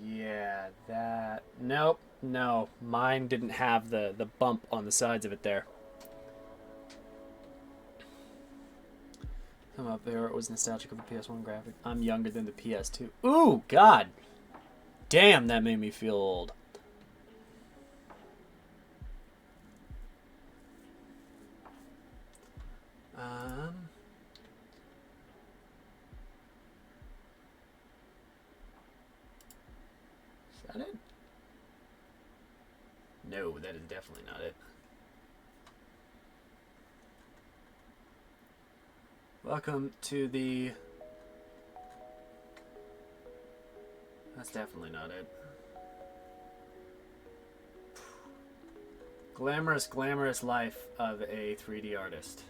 Yeah, that... Nope, no. Mine didn't have the bump on the sides of it there. Come up there, it was nostalgic of the PS1 graphic. I'm younger than the PS2. Ooh, God! Damn, that made me feel old. Is that it? No, that is definitely not it. Welcome to the... That's definitely not it. Glamorous, glamorous life of a 3D artist.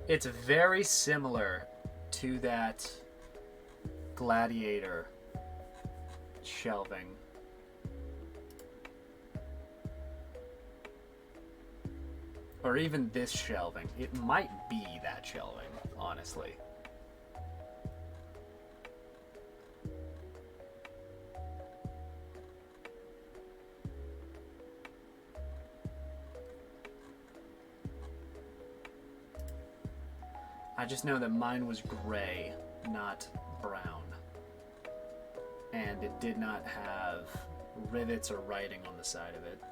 It's very similar to that Gladiator shelving. Or even this shelving. It might be that shelving, honestly. I just know that mine was gray, not brown. And it did not have rivets or writing on the side of it.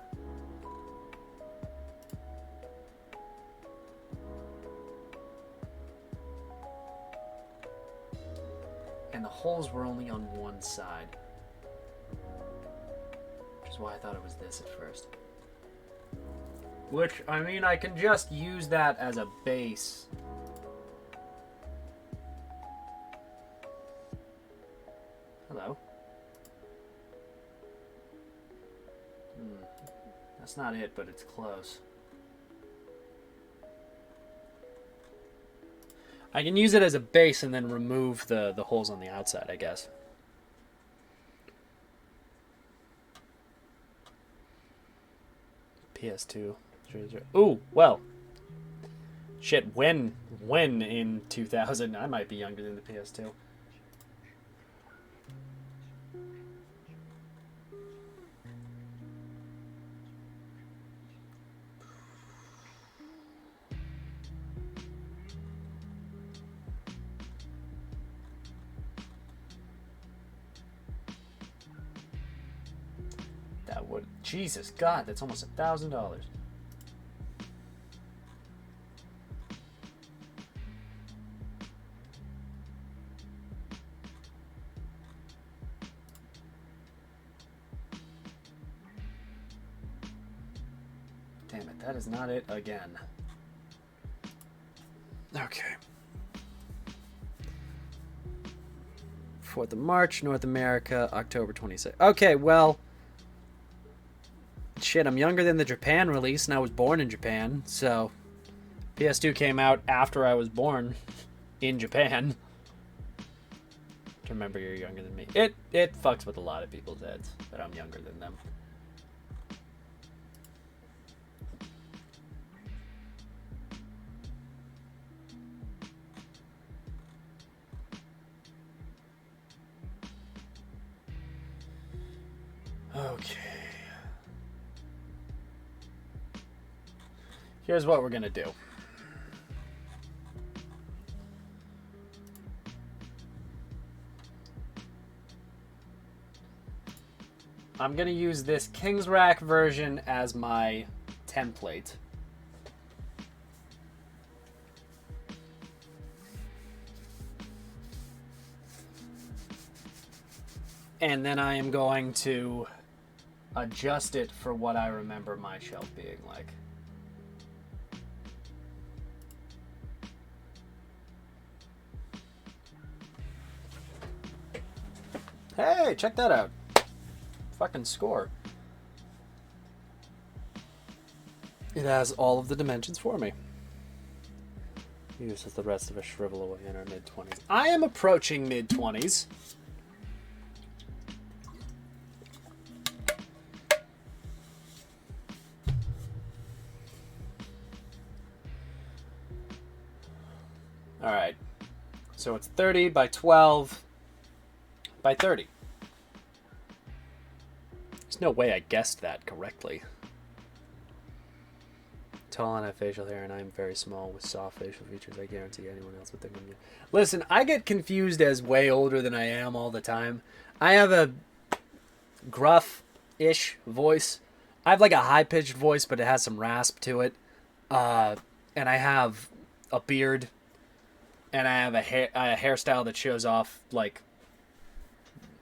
And the holes were only on one side. Which is why I thought it was this at first. Which, I mean, I can just use that as a base. Hello. That's not it, but it's close. I can use it as a base and then remove the holes on the outside, I guess. PS2. Ooh, well. Shit, when in 2000? I might be younger than the PS2. That would... Jesus, God, that's almost $1,000. Damn it, that is not it again. Okay. 4th of March, North America, October 26th. Okay, well... Shit, I'm younger than the Japan release, and I was born in Japan, so... PS2 came out after I was born in Japan. To remember you're younger than me. It fucks with a lot of people's heads that I'm younger than them. Okay. Here's what we're gonna do. I'm gonna use this King's Rack version as my template. And then I am going to adjust it for what I remember my shelf being like. Hey, check that out. Fucking score. It has all of the dimensions for me. Uses the rest of us shrivel away in our mid-20s. I am approaching mid-20s. Alright. So it's 30 by 12 by 30. There's no way I guessed that correctly. Tall and have facial hair, and I am very small with soft facial features. I guarantee anyone else would think I'm... Listen, I get confused as way older than I am all the time. I have a gruff-ish voice. I have like a high-pitched voice, but it has some rasp to it. And I have a beard. And I have a hairstyle that shows off, like,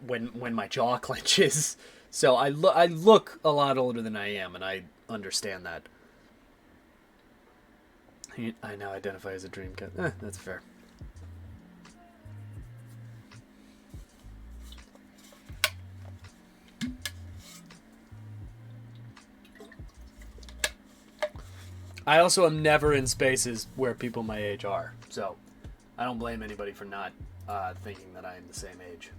when my jaw clenches. So I look a lot older than I am, and I understand that. I now identify as a dream cat. That's fair. I also am never in spaces where people my age are, so I don't blame anybody for not thinking that I am the same age.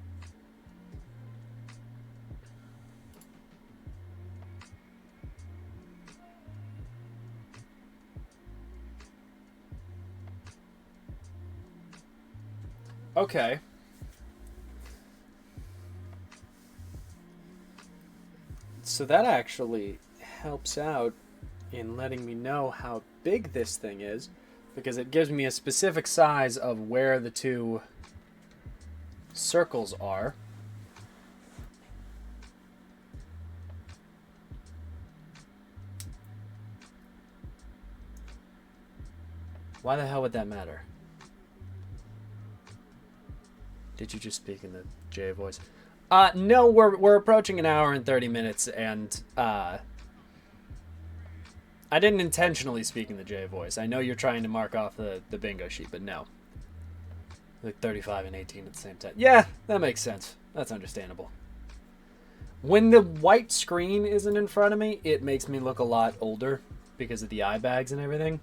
Okay. So that actually helps out in letting me know how big this thing is, because it gives me a specific size of where the two circles are. Why the hell would that matter? Did you just speak in the J voice? No, we're approaching an hour and 30 minutes, and I didn't intentionally speak in the J voice. I know you're trying to mark off the bingo sheet, but no. Like 35 and 18 at the same time. Yeah, that makes sense. That's understandable. When the white screen isn't in front of me, it makes me look a lot older because of the eye bags and everything.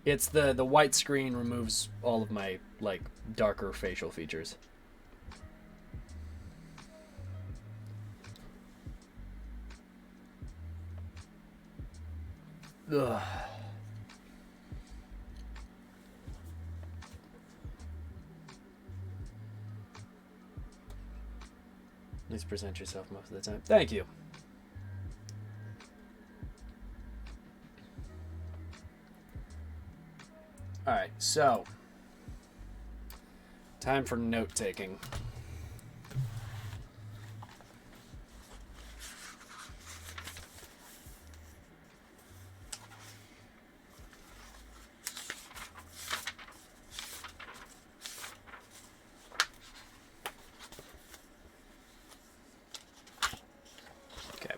It's the white screen removes all of my, like, darker facial features. Ugh. Please present yourself most of the time. Thank you. Alright, so time for note taking. Okay.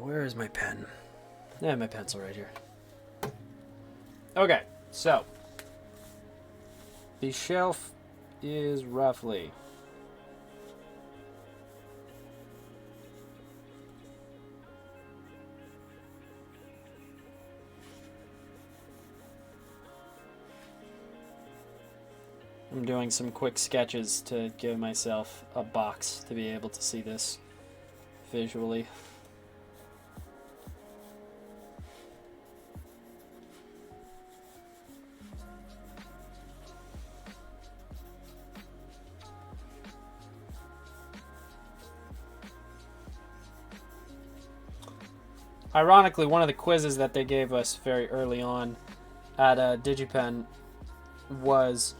Where is my pen? Yeah, my pencil right here. Okay, so the shelf is roughly I'm doing some quick sketches to give myself a box to be able to see this visually. Ironically, one of the quizzes that they gave us very early on at DigiPen was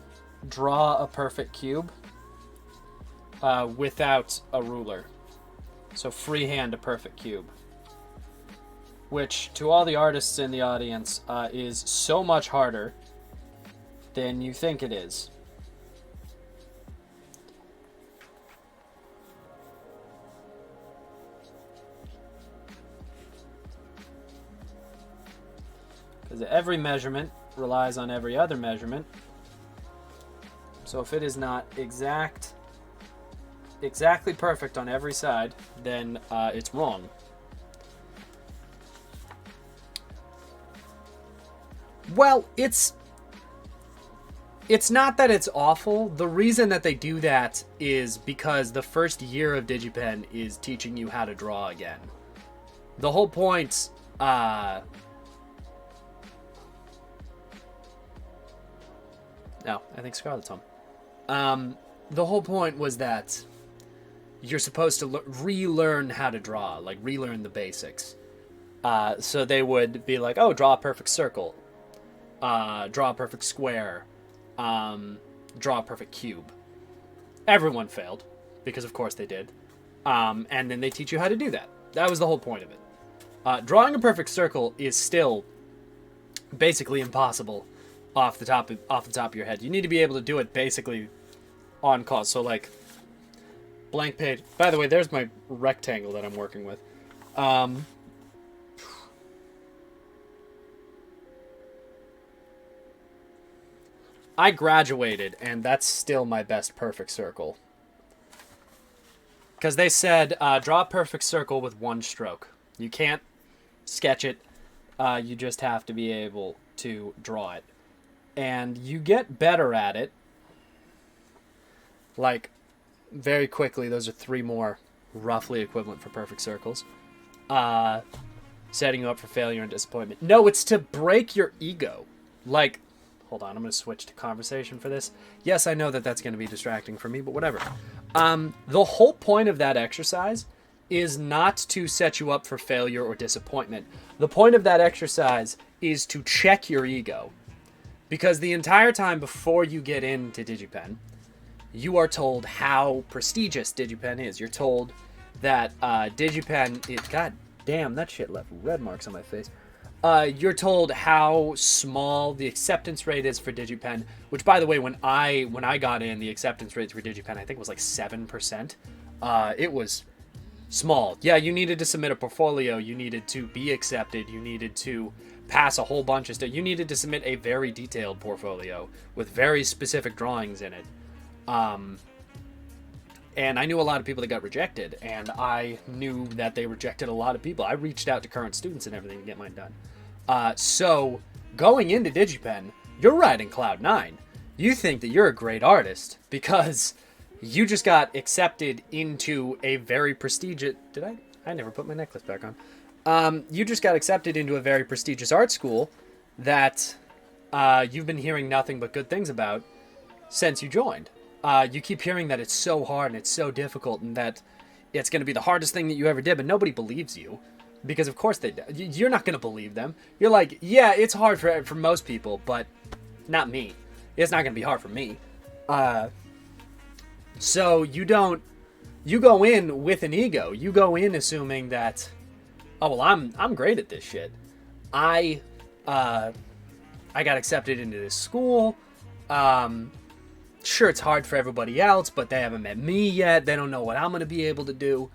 draw a perfect cube without a ruler. So freehand a perfect cube. Which, to all the artists in the audience, is so much harder than you think it is. Because every measurement relies on every other measurement. So if it is not exactly perfect on every side, then it's wrong. Well, it's not that it's awful. The reason that they do that is because the first year of DigiPen is teaching you how to draw again. The whole point no, I think Scarlett's home. The whole point was that you're supposed to relearn how to draw, like relearn the basics. So they would be like, oh, draw a perfect circle, draw a perfect square, draw a perfect cube. Everyone failed, because of course they did. And then they teach you how to do that. That was the whole point of it. Drawing a perfect circle is still basically impossible off the top of your head. You need to be able to do it basically on cause. So like blank page. By the way, there's my rectangle that I'm working with. I graduated, and that's still my best perfect circle. Because they said, draw a perfect circle with one stroke. You can't sketch it. You just have to be able to draw it. And you get better at it. Like, very quickly, those are 3 more roughly equivalent for perfect circles. Setting you up for failure and disappointment. No, it's to break your ego. Like, hold on, I'm going to switch to conversation for this. Yes, I know that that's going to be distracting for me, but whatever. The whole point of that exercise is not to set you up for failure or disappointment. The point of that exercise is to check your ego. Because the entire time before you get into DigiPen, you are told how prestigious DigiPen is. You're told that DigiPen... God damn, that shit left red marks on my face. You're told how small the acceptance rate is for DigiPen, which, by the way, when I got in, the acceptance rate for DigiPen, I think was like 7%. It was small. Yeah, you needed to submit a portfolio. You needed to be accepted. You needed to pass a whole bunch of stuff. You needed to submit a very detailed portfolio with very specific drawings in it. And I knew a lot of people that got rejected, and I knew that they rejected a lot of people. I reached out to current students and everything to get mine done. So going into DigiPen, you're riding Cloud 9. You think that you're a great artist because you just got accepted into a very prestigious... I never put my necklace back on. You just got accepted into a very prestigious art school that you've been hearing nothing but good things about since you joined. You keep hearing that it's so hard and it's so difficult and that it's going to be the hardest thing that you ever did, but nobody believes you. Because of course you're not going to believe them. You're like, yeah, it's hard for most people, but not me. It's not going to be hard for me. So you go in with an ego. You go in assuming that, oh, well, I'm great at this shit. I got accepted into this school. Sure, it's hard for everybody else, but they haven't met me yet. They don't know what I'm going to be able to do.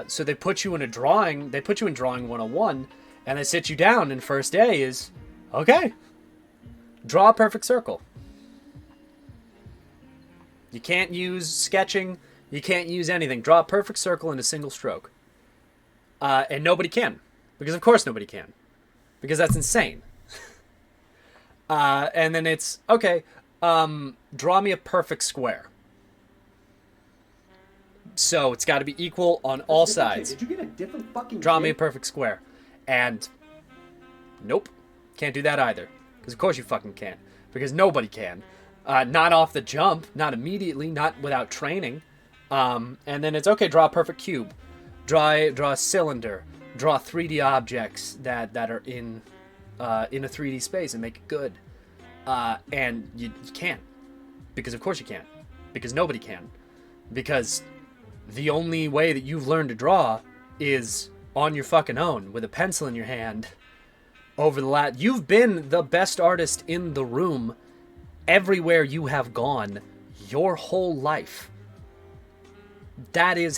So they put you in drawing 101, and they sit you down, and first day is, okay, draw a perfect circle. You can't use sketching. You can't use anything. Draw a perfect circle in a single stroke. And nobody can. Because of course nobody can. Because that's insane. And then it's, okay, draw me a perfect square. So it's got to be equal on all sides. Did you get a different fucking Draw me a perfect square. And nope. Can't do that either. Because of course you fucking can't. Because nobody can. Not off the jump. Not immediately. Not without training. And then it's, okay, draw a perfect cube. Draw a cylinder. Draw 3D objects that are in a 3D space and make it good. And you can't. Because of course you can't. Because nobody can. Because the only way that you've learned to draw is on your fucking own with a pencil in your hand over the You've been the best artist in the room everywhere you have gone your whole life. That's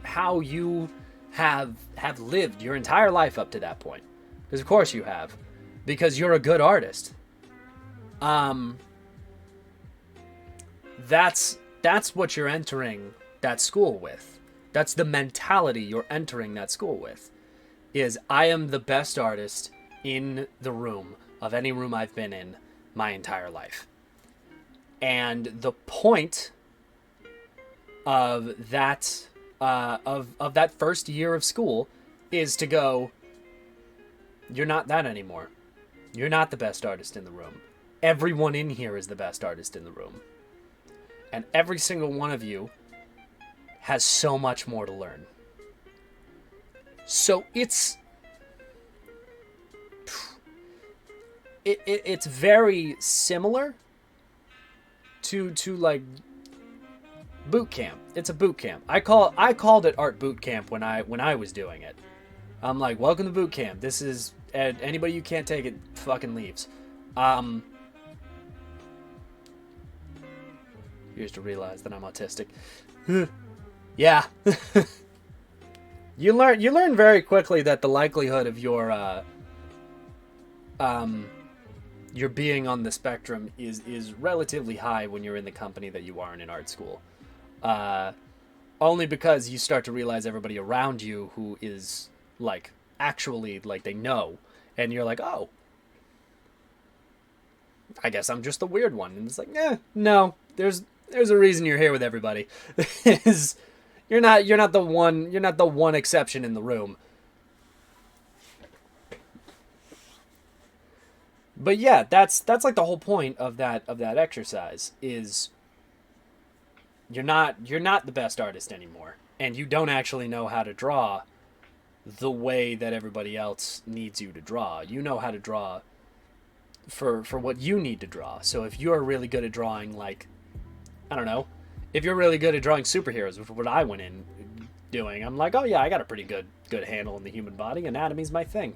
how you have lived your entire life up to that point. Because of course you have. Because you're a good artist. That's what you're entering that school with. That's the mentality you're entering that school with. Is, I am the best artist in the room of any room I've been in my entire life. And the point of that of that first year of school is to go, you're not that anymore. You're not the best artist in the room. Everyone in here is the best artist in the room. And every single one of you has so much more to learn. So it's very similar to like boot camp. It's a boot camp. I called it art boot camp when I was doing it. I'm like, welcome to boot camp. This is anybody you can't take it fucking leaves. Here's to realize that I'm autistic. Yeah. You learn very quickly that the likelihood of your being on the spectrum is relatively high when you're in the company that you are in an art school. Only because you start to realize everybody around you who is like actually like they know, and you're like, oh, I guess I'm just the weird one. And it's like, no, there's a reason you're here with everybody. You're not the one exception in the room. But yeah, that's like the whole point of that exercise is you're not the best artist anymore, and you don't actually know how to draw the way that everybody else needs you to draw. You know how to draw for what you need to draw. So if you're really good at drawing, like, I don't know, if you're really good at drawing superheroes, which is what I went in doing, I'm like, oh yeah, I got a pretty good handle on the human body. Anatomy's my thing.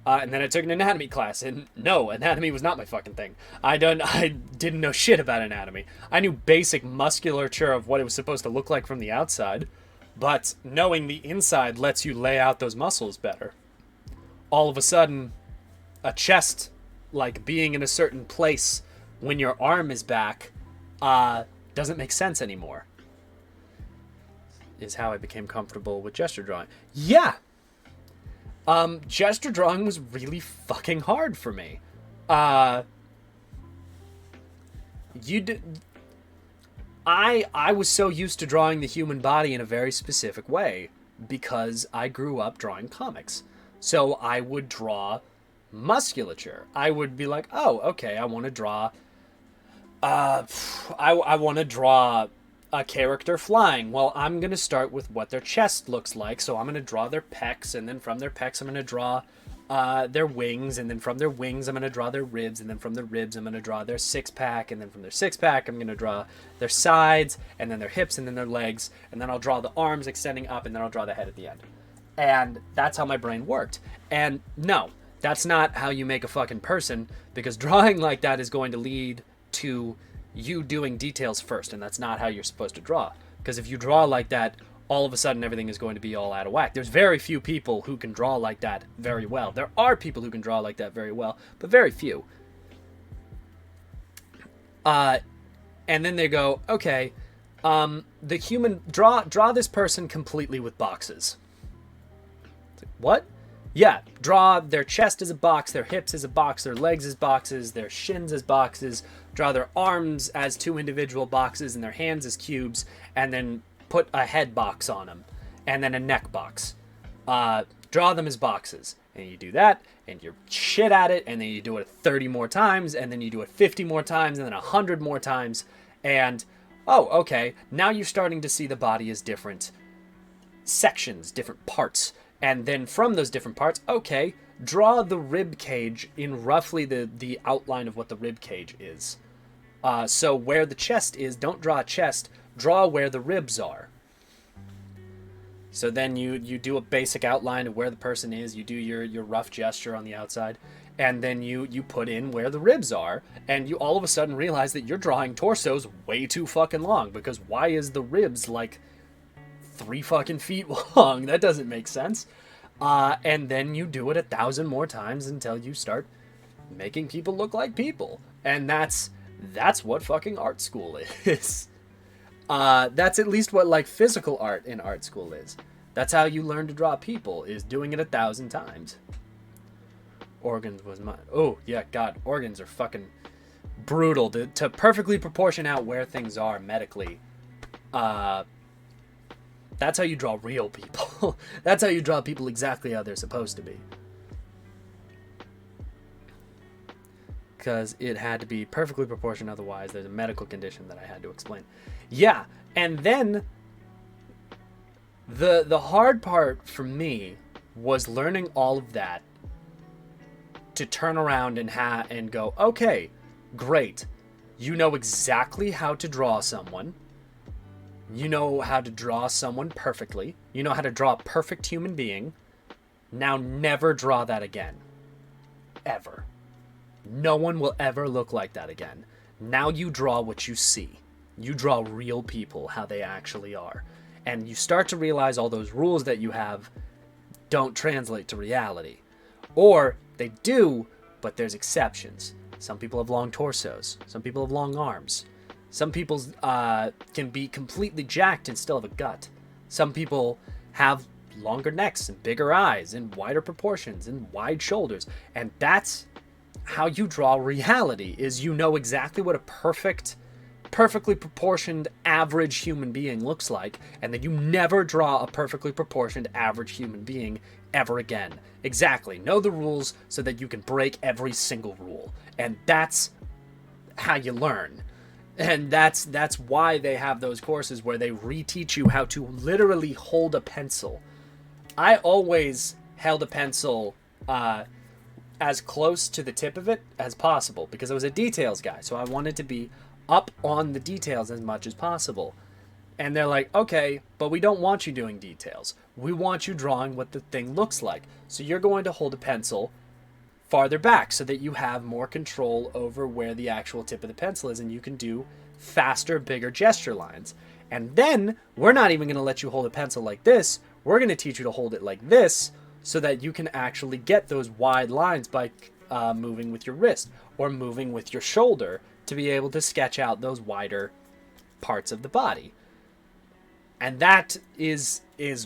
And then I took an anatomy class, and no, anatomy was not my fucking thing. I didn't know shit about anatomy. I knew basic musculature of what it was supposed to look like from the outside, but knowing the inside lets you lay out those muscles better. All of a sudden, a chest, like being in a certain place when your arm is back, doesn't make sense anymore. Is how I became comfortable with gesture drawing. Yeah! Gesture drawing was really fucking hard for me. I was so used to drawing the human body in a very specific way because I grew up drawing comics. So I would draw musculature. I would be like, oh, okay, I want to draw I want to draw a character flying. Well, I'm going to start with what their chest looks like. So I'm going to draw their pecs, and then from their pecs, I'm going to draw their wings, and then from their wings, I'm going to draw their ribs, and then from their ribs, I'm going to draw their six-pack, and then from their six-pack, I'm going to draw their sides, and then their hips, and then their legs, and then I'll draw the arms extending up, and then I'll draw the head at the end. And that's how my brain worked. And no, that's not how you make a fucking person, because drawing like that is going to lead to you doing details first, and that's not how you're supposed to draw. Because if you draw like that, all of a sudden everything is going to be all out of whack. There's very few people who can draw like that very well. There are people who can draw like that very well, but very few. And then they go, okay, the human draw this person completely with boxes. Like, what? Yeah, draw their chest as a box, their hips as a box, their legs as boxes, their shins as boxes, draw their arms as two individual boxes and their hands as cubes, and then put a head box on them, and then a neck box. Draw them as boxes. And you do that, and you're shit at it, and then you do it 30 more times, and then you do it 50 more times, and then 100 more times, and, oh, okay, now you're starting to see the body as different sections, different parts. And then from those different parts, okay, draw the rib cage in roughly the outline of what the rib cage is. So where the chest is, don't draw a chest, draw where the ribs are. So then you do a basic outline of where the person is, you do your rough gesture on the outside, and then you put in where the ribs are, and you all of a sudden realize that you're drawing torsos way too fucking long, because why is the ribs like 3 fucking feet long? That doesn't make sense. And then you do it 1,000 more times until you start making people look like people. And that's what fucking art school is. That's at least what like physical art in art school is. That's how you learn to draw people, is doing it 1,000 times. Organs was mine. Oh yeah, God, organs are fucking brutal to perfectly proportion out where things are medically. That's how you draw real people. That's how you draw people exactly how they're supposed to be. Because it had to be perfectly proportioned, otherwise there's a medical condition that I had to explain. Yeah, and then the hard part for me was learning all of that to turn around and go, okay, great. You know exactly how to draw someone. You know how to draw someone perfectly. You know how to draw a perfect human being. Now never draw that again. Ever. No one will ever look like that again. Now you draw what you see. You draw real people, how they actually are. And you start to realize all those rules that you have don't translate to reality. Or they do, but there's exceptions. Some people have long torsos. Some people have long arms. Some people can be completely jacked and still have a gut. Some people have longer necks and bigger eyes and wider proportions and wide shoulders. And that's how you draw reality, is you know exactly what a perfect perfectly proportioned average human being looks like, and then you never draw a perfectly proportioned average human being ever again. Exactly. Know the rules so that you can break every single rule. And that's how you learn. And that's why they have those courses where they reteach you how to literally hold a pencil. I always held a pencil as close to the tip of it as possible because I was a details guy. So I wanted to be up on the details as much as possible. And they're like, okay, but we don't want you doing details. We want you drawing what the thing looks like. So you're going to hold a pencil farther back so that you have more control over where the actual tip of the pencil is and you can do faster, bigger gesture lines. And then we're not even going to let you hold a pencil like this. We're going to teach you to hold it like this so that you can actually get those wide lines by moving with your wrist or moving with your shoulder to be able to sketch out those wider parts of the body. And that is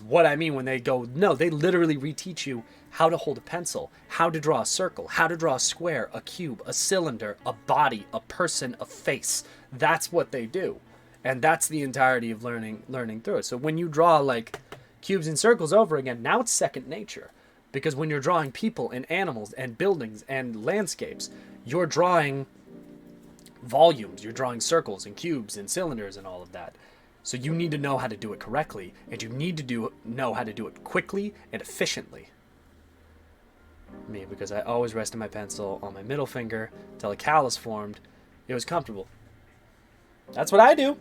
what I mean when they go, no, they literally reteach you how to hold a pencil, how to draw a circle, how to draw a square, a cube, a cylinder, a body, a person, a face. That's what they do. And that's the entirety of learning through it. So when you draw like cubes and circles over again, now it's second nature. Because when you're drawing people and animals and buildings and landscapes, you're drawing volumes, you're drawing circles and cubes and cylinders and all of that. So you need to know how to do it correctly, and you need to know how to do it quickly and efficiently. Me, because I always rested my pencil on my middle finger till a callus formed. It was comfortable. That's what I do.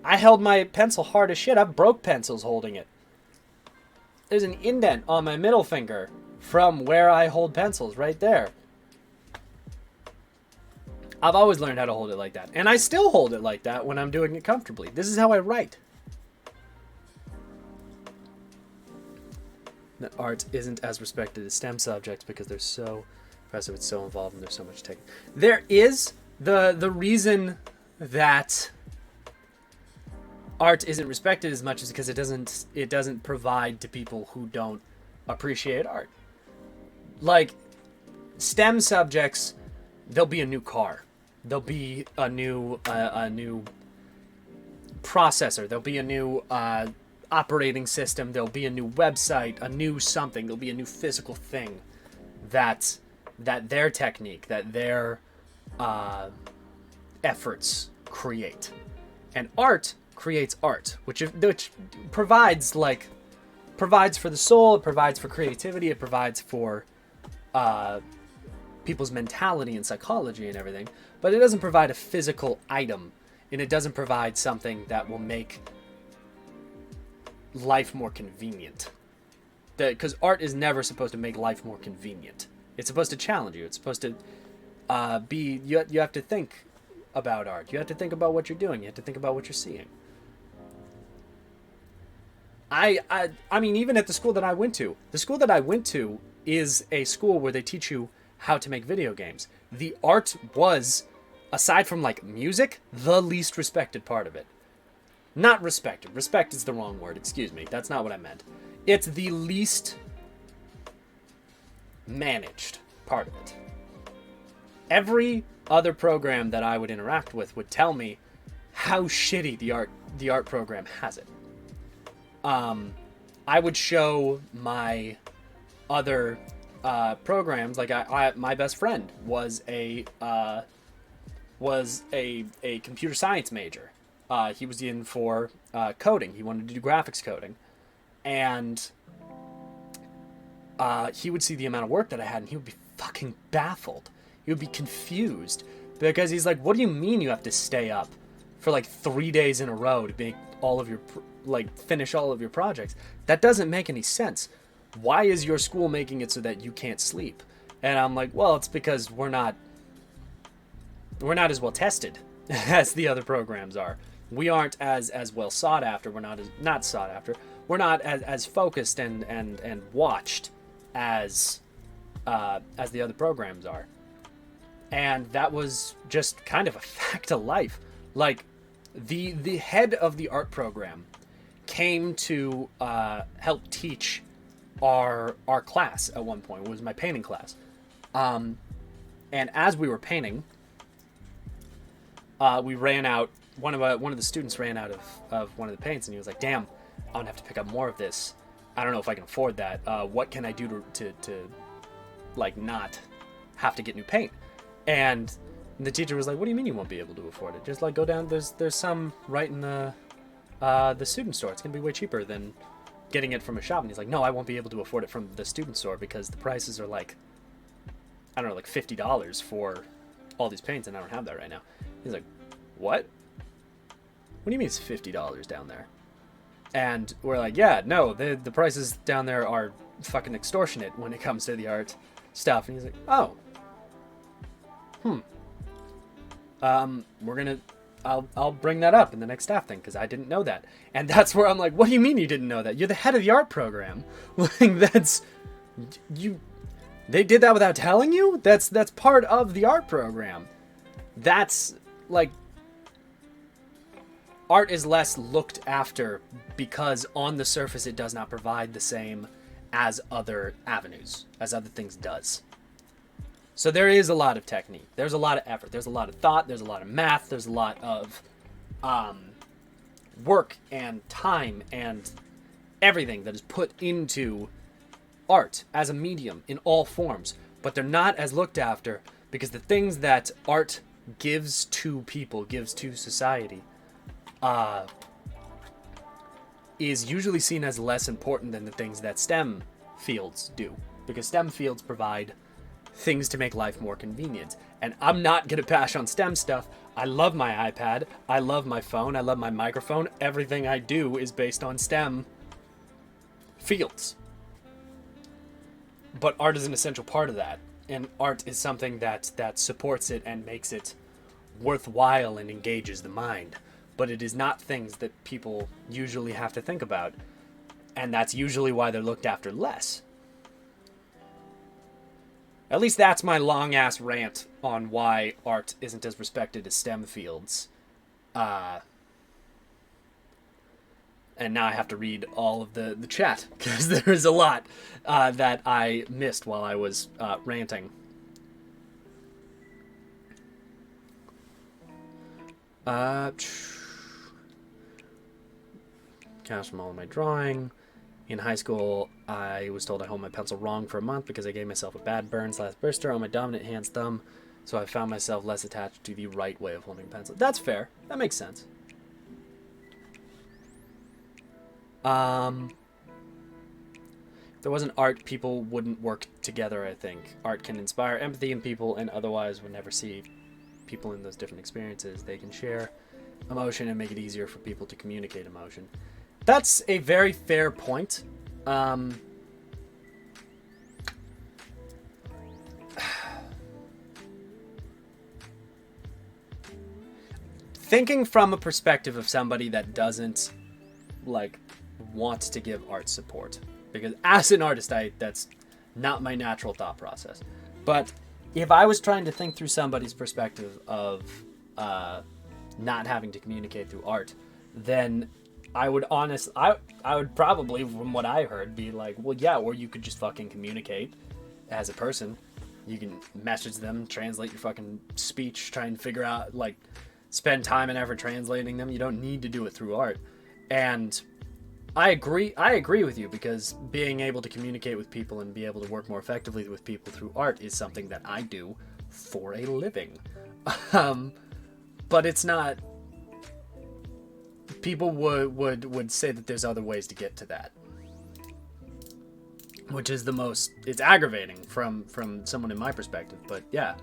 I held my pencil hard as shit. I broke pencils holding it. There's an indent on my middle finger from where I hold pencils, right there. I've always learned how to hold it like that. And I still hold it like that when I'm doing it comfortably. This is how I write. That art isn't as respected as STEM subjects because they're so impressive, it's so involved, and there's so much taken. There is the reason that art isn't respected as much is because it doesn't provide to people who don't appreciate art. Like STEM subjects, there'll be a new car. There'll be a new processor. There'll be a new operating system. There'll be a new website, a new something. There'll be a new physical thing that their technique, that their efforts create. And art creates art, which provides for the soul. It provides for creativity. It provides for people's mentality and psychology and everything, but it doesn't provide a physical item, and it doesn't provide something that will make life more convenient. Because art is never supposed to make life more convenient. It's supposed to challenge you. It's supposed to you have to think about art. You have to think about what you're doing. You have to think about what you're seeing. I mean, even at the school that I went to is a school where they teach you how to make video games. The art was, aside from like music, the least respected part of it. Not respected. Respect is the wrong word. Excuse me. That's not what I meant. It's the least managed part of it. Every other program that I would interact with would tell me how shitty the art program has it. I would show my other programs, like my best friend was a computer science major. He was in for coding. He wanted to do graphics coding, and he would see the amount of work that I had, and he would be fucking baffled. He would be confused because he's like, "What do you mean you have to stay up for like 3 days in a row to make all of your finish all of your projects? That doesn't make any sense. Why is your school making it so that you can't sleep?" And I'm like, well, it's because we're not as well tested as the other programs are. We aren't as well sought after. We're not sought after. We're not as focused and watched as the other programs are. And that was just kind of a fact of life. Like the head of the art program came to help teach our class at one point. It was my painting class, and as we were painting, we ran out. One of the students ran out of one of the paints, and he was like, "Damn, I'm gonna have to pick up more of this. I don't know if I can afford that. What can I do to like not have to get new paint?" And the teacher was like, "What do you mean you won't be able to afford it? Just like go down. There's some right in the student store. It's gonna be way cheaper than getting it from a shop." And he's like, "No, I won't be able to afford it from the student store because the prices are like, I don't know, like $50 for all these paints, and I don't have that right now." He's like, "What? What do you mean it's $50 down there?" And we're like, "Yeah, no, the prices down there are fucking extortionate when it comes to the art stuff." And he's like, "Oh, I'll bring that up in the next staff thing because I didn't know that." And that's where I'm like, "What do you mean you didn't know that? You're the head of the art program. Like that's you. They did that without telling you? That's part of the art program. That's like." Art is less looked after because on the surface it does not provide the same as other avenues, as other things does. So there is a lot of technique. There's a lot of effort. There's a lot of thought. There's a lot of math. There's a lot of work and time and everything that is put into art as a medium in all forms. But they're not as looked after because the things that art gives to people, gives to society, is usually seen as less important than the things that STEM fields do. Because STEM fields provide things to make life more convenient. And I'm not going to bash on STEM stuff. I love my iPad. I love my phone. I love my microphone. Everything I do is based on STEM fields. But art is an essential part of that. And art is something that supports it and makes it worthwhile and engages the mind. But it is not things that people usually have to think about. And that's usually why they're looked after less. At least that's my long-ass rant on why art isn't as respected as STEM fields. And now I have to read all of the chat, because there's a lot that I missed while I was ranting. Cash from all of my drawing. In high school, I was told I held my pencil wrong for a month because I gave myself a bad burn/blister on my dominant hand's thumb, so I found myself less attached to the right way of holding a pencil. That's fair. That makes sense. If there wasn't art, people wouldn't work together, I think. Art can inspire empathy in people and otherwise would never see people in those different experiences. They can share emotion and make it easier for people to communicate emotion. That's a very fair point. Thinking from a perspective of somebody that doesn't like want to give art support, because as an artist, that's not my natural thought process. But if I was trying to think through somebody's perspective of not having to communicate through art, then I would probably, from what I heard, be like, well, yeah, or you could just fucking communicate as a person. You can message them, translate your fucking speech, try and figure out, like, spend time and effort translating them. You don't need to do it through art. And I agree with you, because being able to communicate with people and be able to work more effectively with people through art is something that I do for a living. But it's not... People would say that there's other ways to get to that, which is the most... It's aggravating from someone in my perspective, but yeah.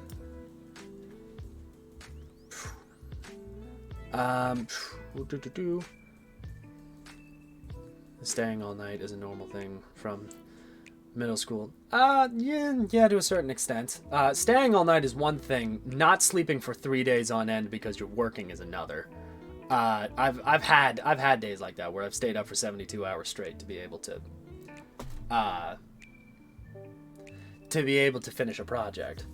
Staying all night is a normal thing from middle school. Yeah, to a certain extent. Staying all night is one thing. Not sleeping for 3 days on end because you're working is another. I've had days like that where I've stayed up for 72 hours straight to be able to finish a project.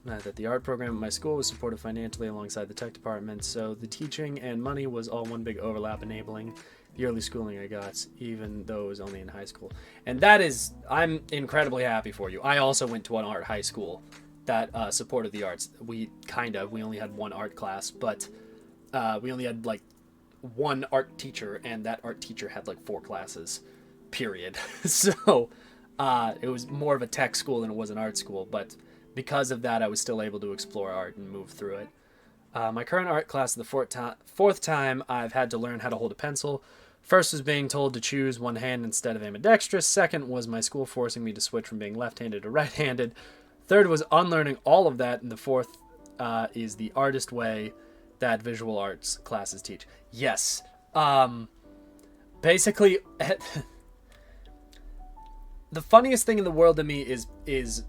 That the art program at my school was supported financially alongside the tech department, so the teaching and money was all one big overlap, enabling the early schooling I got, even though it was only in high school. And that is, I'm incredibly happy for you. I also went to an art high school that supported the arts. We only had one art class, but we only had like one art teacher, and that art teacher had like 4 classes, period. So it was more of a tech school than it was an art school, but because of that, I was still able to explore art and move through it. My current art class is the fourth time I've had to learn how to hold a pencil. First was being told to choose one hand instead of ambidextrous. Second was my school forcing me to switch from being left-handed to right-handed. Third was unlearning all of that. And the fourth is the artist way that visual arts classes teach. Yes. Basically, the funniest thing in the world to me is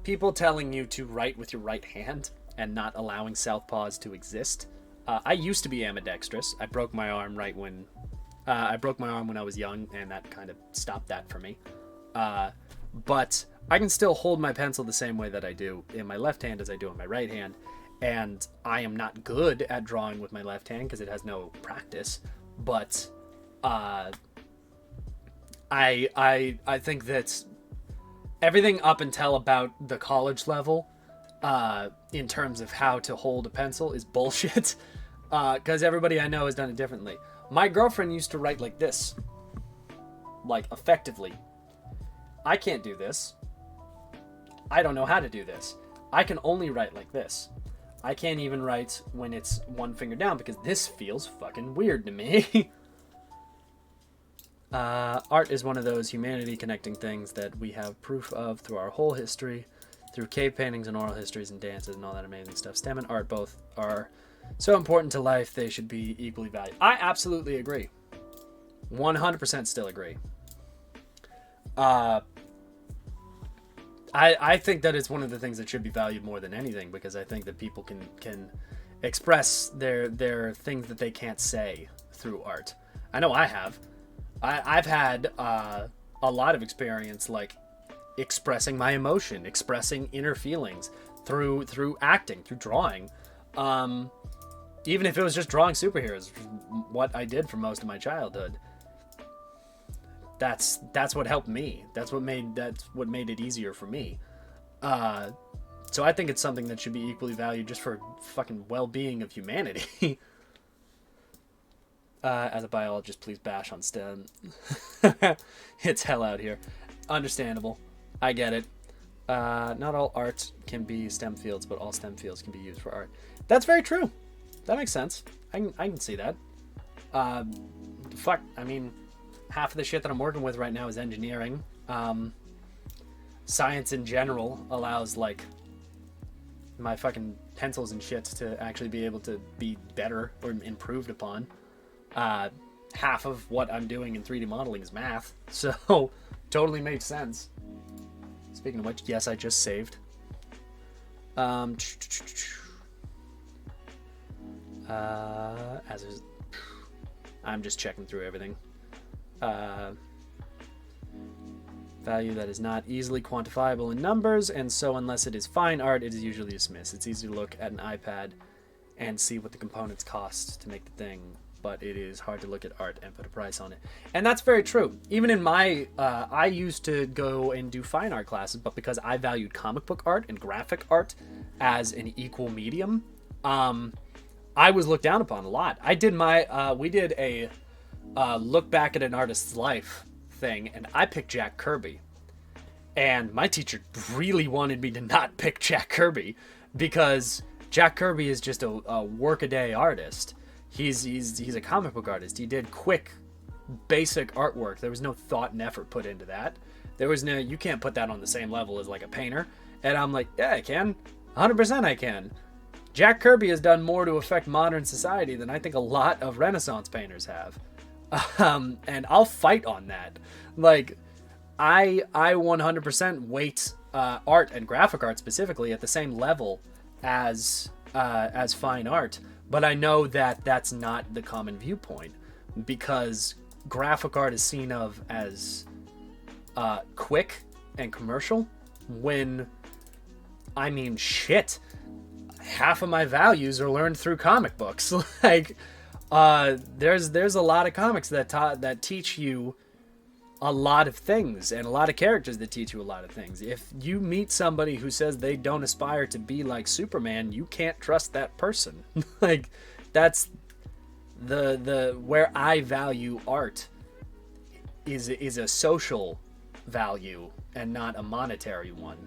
people telling you to write with your right hand and not allowing southpaws to exist. I used to be ambidextrous. I broke my arm when I was young, and that kind of stopped that for me. But I can still hold my pencil the same way that I do in my left hand as I do in my right hand. And I am not good at drawing with my left hand because it has no practice. But I think that everything up until about the college level, in terms of how to hold a pencil, is bullshit. Because everybody I know has done it differently. My girlfriend used to write like this. Like, effectively. I can't do this. I don't know how to do this. I can only write like this. I can't even write when it's one finger down because this feels fucking weird to me. Art is one of those humanity connecting things that we have proof of through our whole history, through cave paintings and oral histories and dances and all that amazing stuff. STEM and art both are so important to life, they should be equally valued. I absolutely agree. 100% still agree. I think that it's one of the things that should be valued more than anything, because I think that people can express their things that they can't say through art. I know I have. I've had a lot of experience, like expressing my emotion, expressing inner feelings through acting, through drawing. Even if it was just drawing superheroes, what I did for most of my childhood. That's what helped me. That's what made it easier for me. So I think it's something that should be equally valued just for fucking well-being of humanity. As a biologist, please bash on STEM. It's hell out here. Understandable. I get it. Not all art can be STEM fields, but all STEM fields can be used for art. That's very true. That makes sense. I can see that. Fuck, I mean, half of the shit that I'm working with right now is engineering. Science in general allows, like, my fucking pencils and shit to actually be able to be better or improved upon. Half of what I'm doing in 3D modeling is math, so totally makes sense. Speaking of which, yes, I just saved. I'm just checking through everything. Value that is not easily quantifiable in numbers, and so unless it is fine art, it is usually dismissed. It's easy to look at an iPad and see what the components cost to make the thing, but it is hard to look at art and put a price on it. And that's very true. Even in my, I used to go and do fine art classes, but because I valued comic book art and graphic art as an equal medium, I was looked down upon a lot. I did we did a look back at an artist's life thing, and I picked Jack Kirby. And my teacher really wanted me to not pick Jack Kirby, because Jack Kirby is just a workaday artist. He's a comic book artist. He did quick, basic artwork. There was no thought and effort put into that. You can't put that on the same level as like a painter. And I'm like, yeah, I can. 100% I can. Jack Kirby has done more to affect modern society than I think a lot of Renaissance painters have. And I'll fight on that. Like, I 100% weight art and graphic art specifically at the same level as fine art. But I know that that's not the common viewpoint, because graphic art is seen of as quick and commercial, when, I mean, shit, half of my values are learned through comic books. Like, there's a lot of comics that teach you a lot of things and a lot of characters that teach you a lot of things. If you meet somebody who says they don't aspire to be like Superman, you can't trust that person. Like, that's the where I value art is a social value and not a monetary one.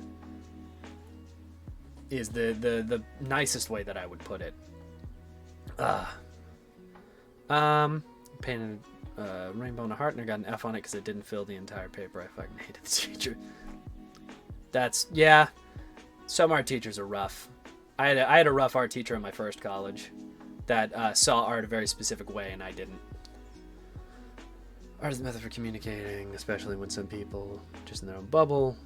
Is the nicest way that I would put it. Painted rainbow and a heart, and I got an F on it because it didn't fill the entire paper. I fucking hated the teacher. Yeah. Some art teachers are rough. I had a rough art teacher in my first college that saw art a very specific way, and I didn't. Art is a method for communicating, especially when some people just in their own bubble.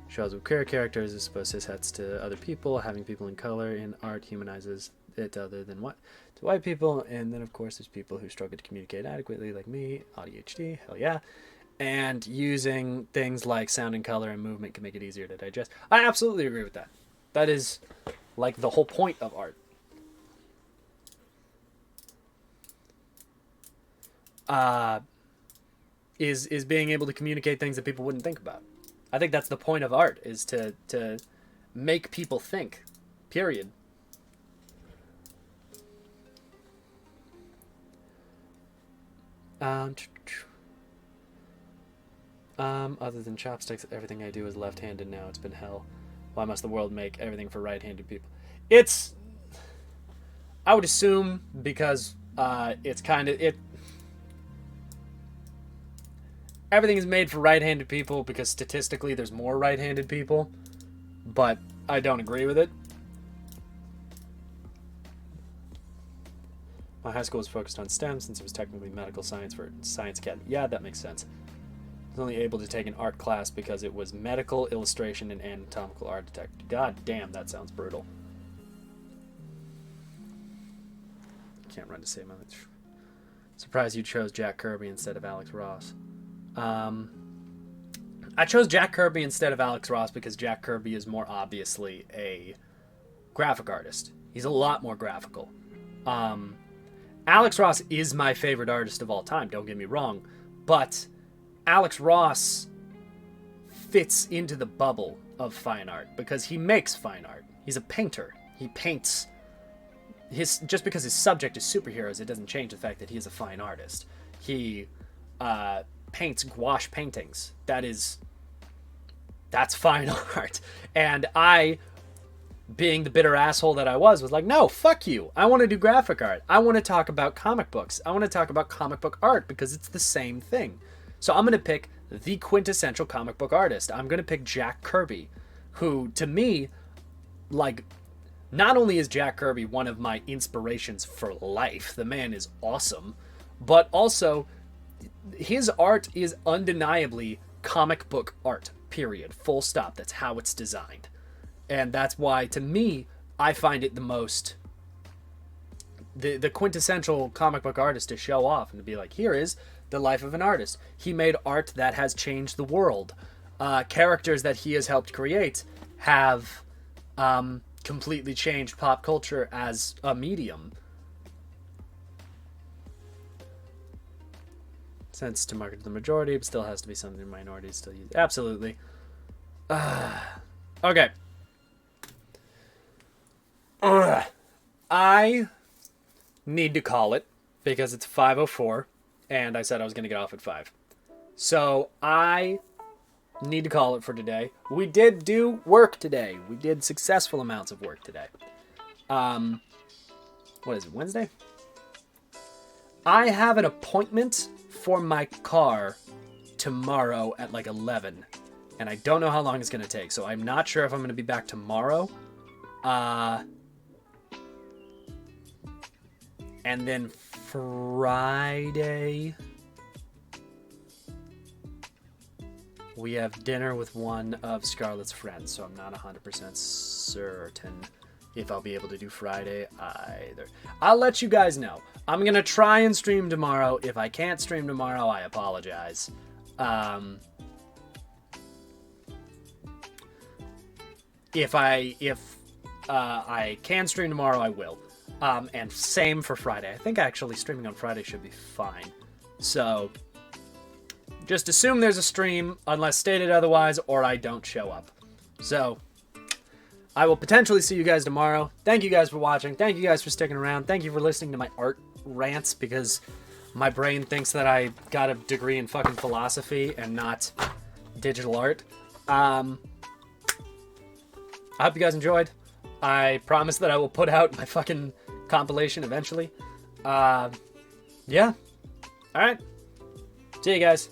Shows with queer characters as opposed to sets to other people. Having people in color in art humanizes it other than what to white people. And then, of course, there's people who struggle to communicate adequately, like me, ADHD, hell yeah. And using things like sound and color and movement can make it easier to digest. I absolutely agree with that. That is like the whole point of art. Is being able to communicate things that people wouldn't think about. I think that's the point of art, is to make people think. Period. Other than chopsticks, everything I do is left-handed now. It's been hell. Why must the world make everything for right-handed people? I would assume because it's kind of everything is made for right-handed people because statistically there's more right-handed people, but I don't agree with it. My high school was focused on STEM since it was technically medical science for Science Academy. Yeah, that makes sense. I was only able to take an art class because it was medical, illustration, and anatomical architecture. God damn, that sounds brutal. Can't run to save my life. Surprised you chose Jack Kirby instead of Alex Ross. I chose Jack Kirby instead of Alex Ross because Jack Kirby is more obviously a graphic artist. He's a lot more graphical. Alex Ross is my favorite artist of all time, don't get me wrong, but Alex Ross fits into the bubble of fine art because he makes fine art. He's a painter. He paints. Just because his subject is superheroes, it doesn't change the fact that he is a fine artist. He paints gouache paintings. That's fine art. And I, being the bitter asshole that I was like, no, fuck you. I want to do graphic art. I want to talk about comic books. I want to talk about comic book art because it's the same thing. So I'm going to pick the quintessential comic book artist. I'm going to pick Jack Kirby, who, to me, like, not only is Jack Kirby one of my inspirations for life, the man is awesome, but also his art is undeniably comic book art, period. Full stop. That's how it's designed. And that's why, to me, I find it the most... The quintessential comic book artist to show off and to be like, here is the life of an artist. He made art that has changed the world. Characters that he has helped create have completely changed pop culture as a medium. Sense to market to the majority, but still has to be something minorities still use. Absolutely. Okay. I need to call it because it's 5:04 and I said I was going to get off at 5. So I need to call it for today. We did do work today. We did successful amounts of work today. What is it, Wednesday? I have an appointment for my car tomorrow at like 11. And I don't know how long it's going to take. So I'm not sure if I'm going to be back tomorrow. And then Friday, we have dinner with one of Scarlett's friends. So I'm not 100% certain if I'll be able to do Friday either. I'll let you guys know. I'm going to try and stream tomorrow. If I can't stream tomorrow, I apologize. If I can stream tomorrow, I will. And same for Friday. I think actually streaming on Friday should be fine. So Just assume there's a stream unless stated otherwise, or I don't show up. So, I will potentially see you guys tomorrow. Thank you guys for watching. Thank you guys for sticking around. Thank you for listening to my art rants, because my brain thinks that I got a degree in fucking philosophy and not digital art. I hope you guys enjoyed. I promise that I will put out my fucking compilation eventually. Yeah. Alright. See you guys.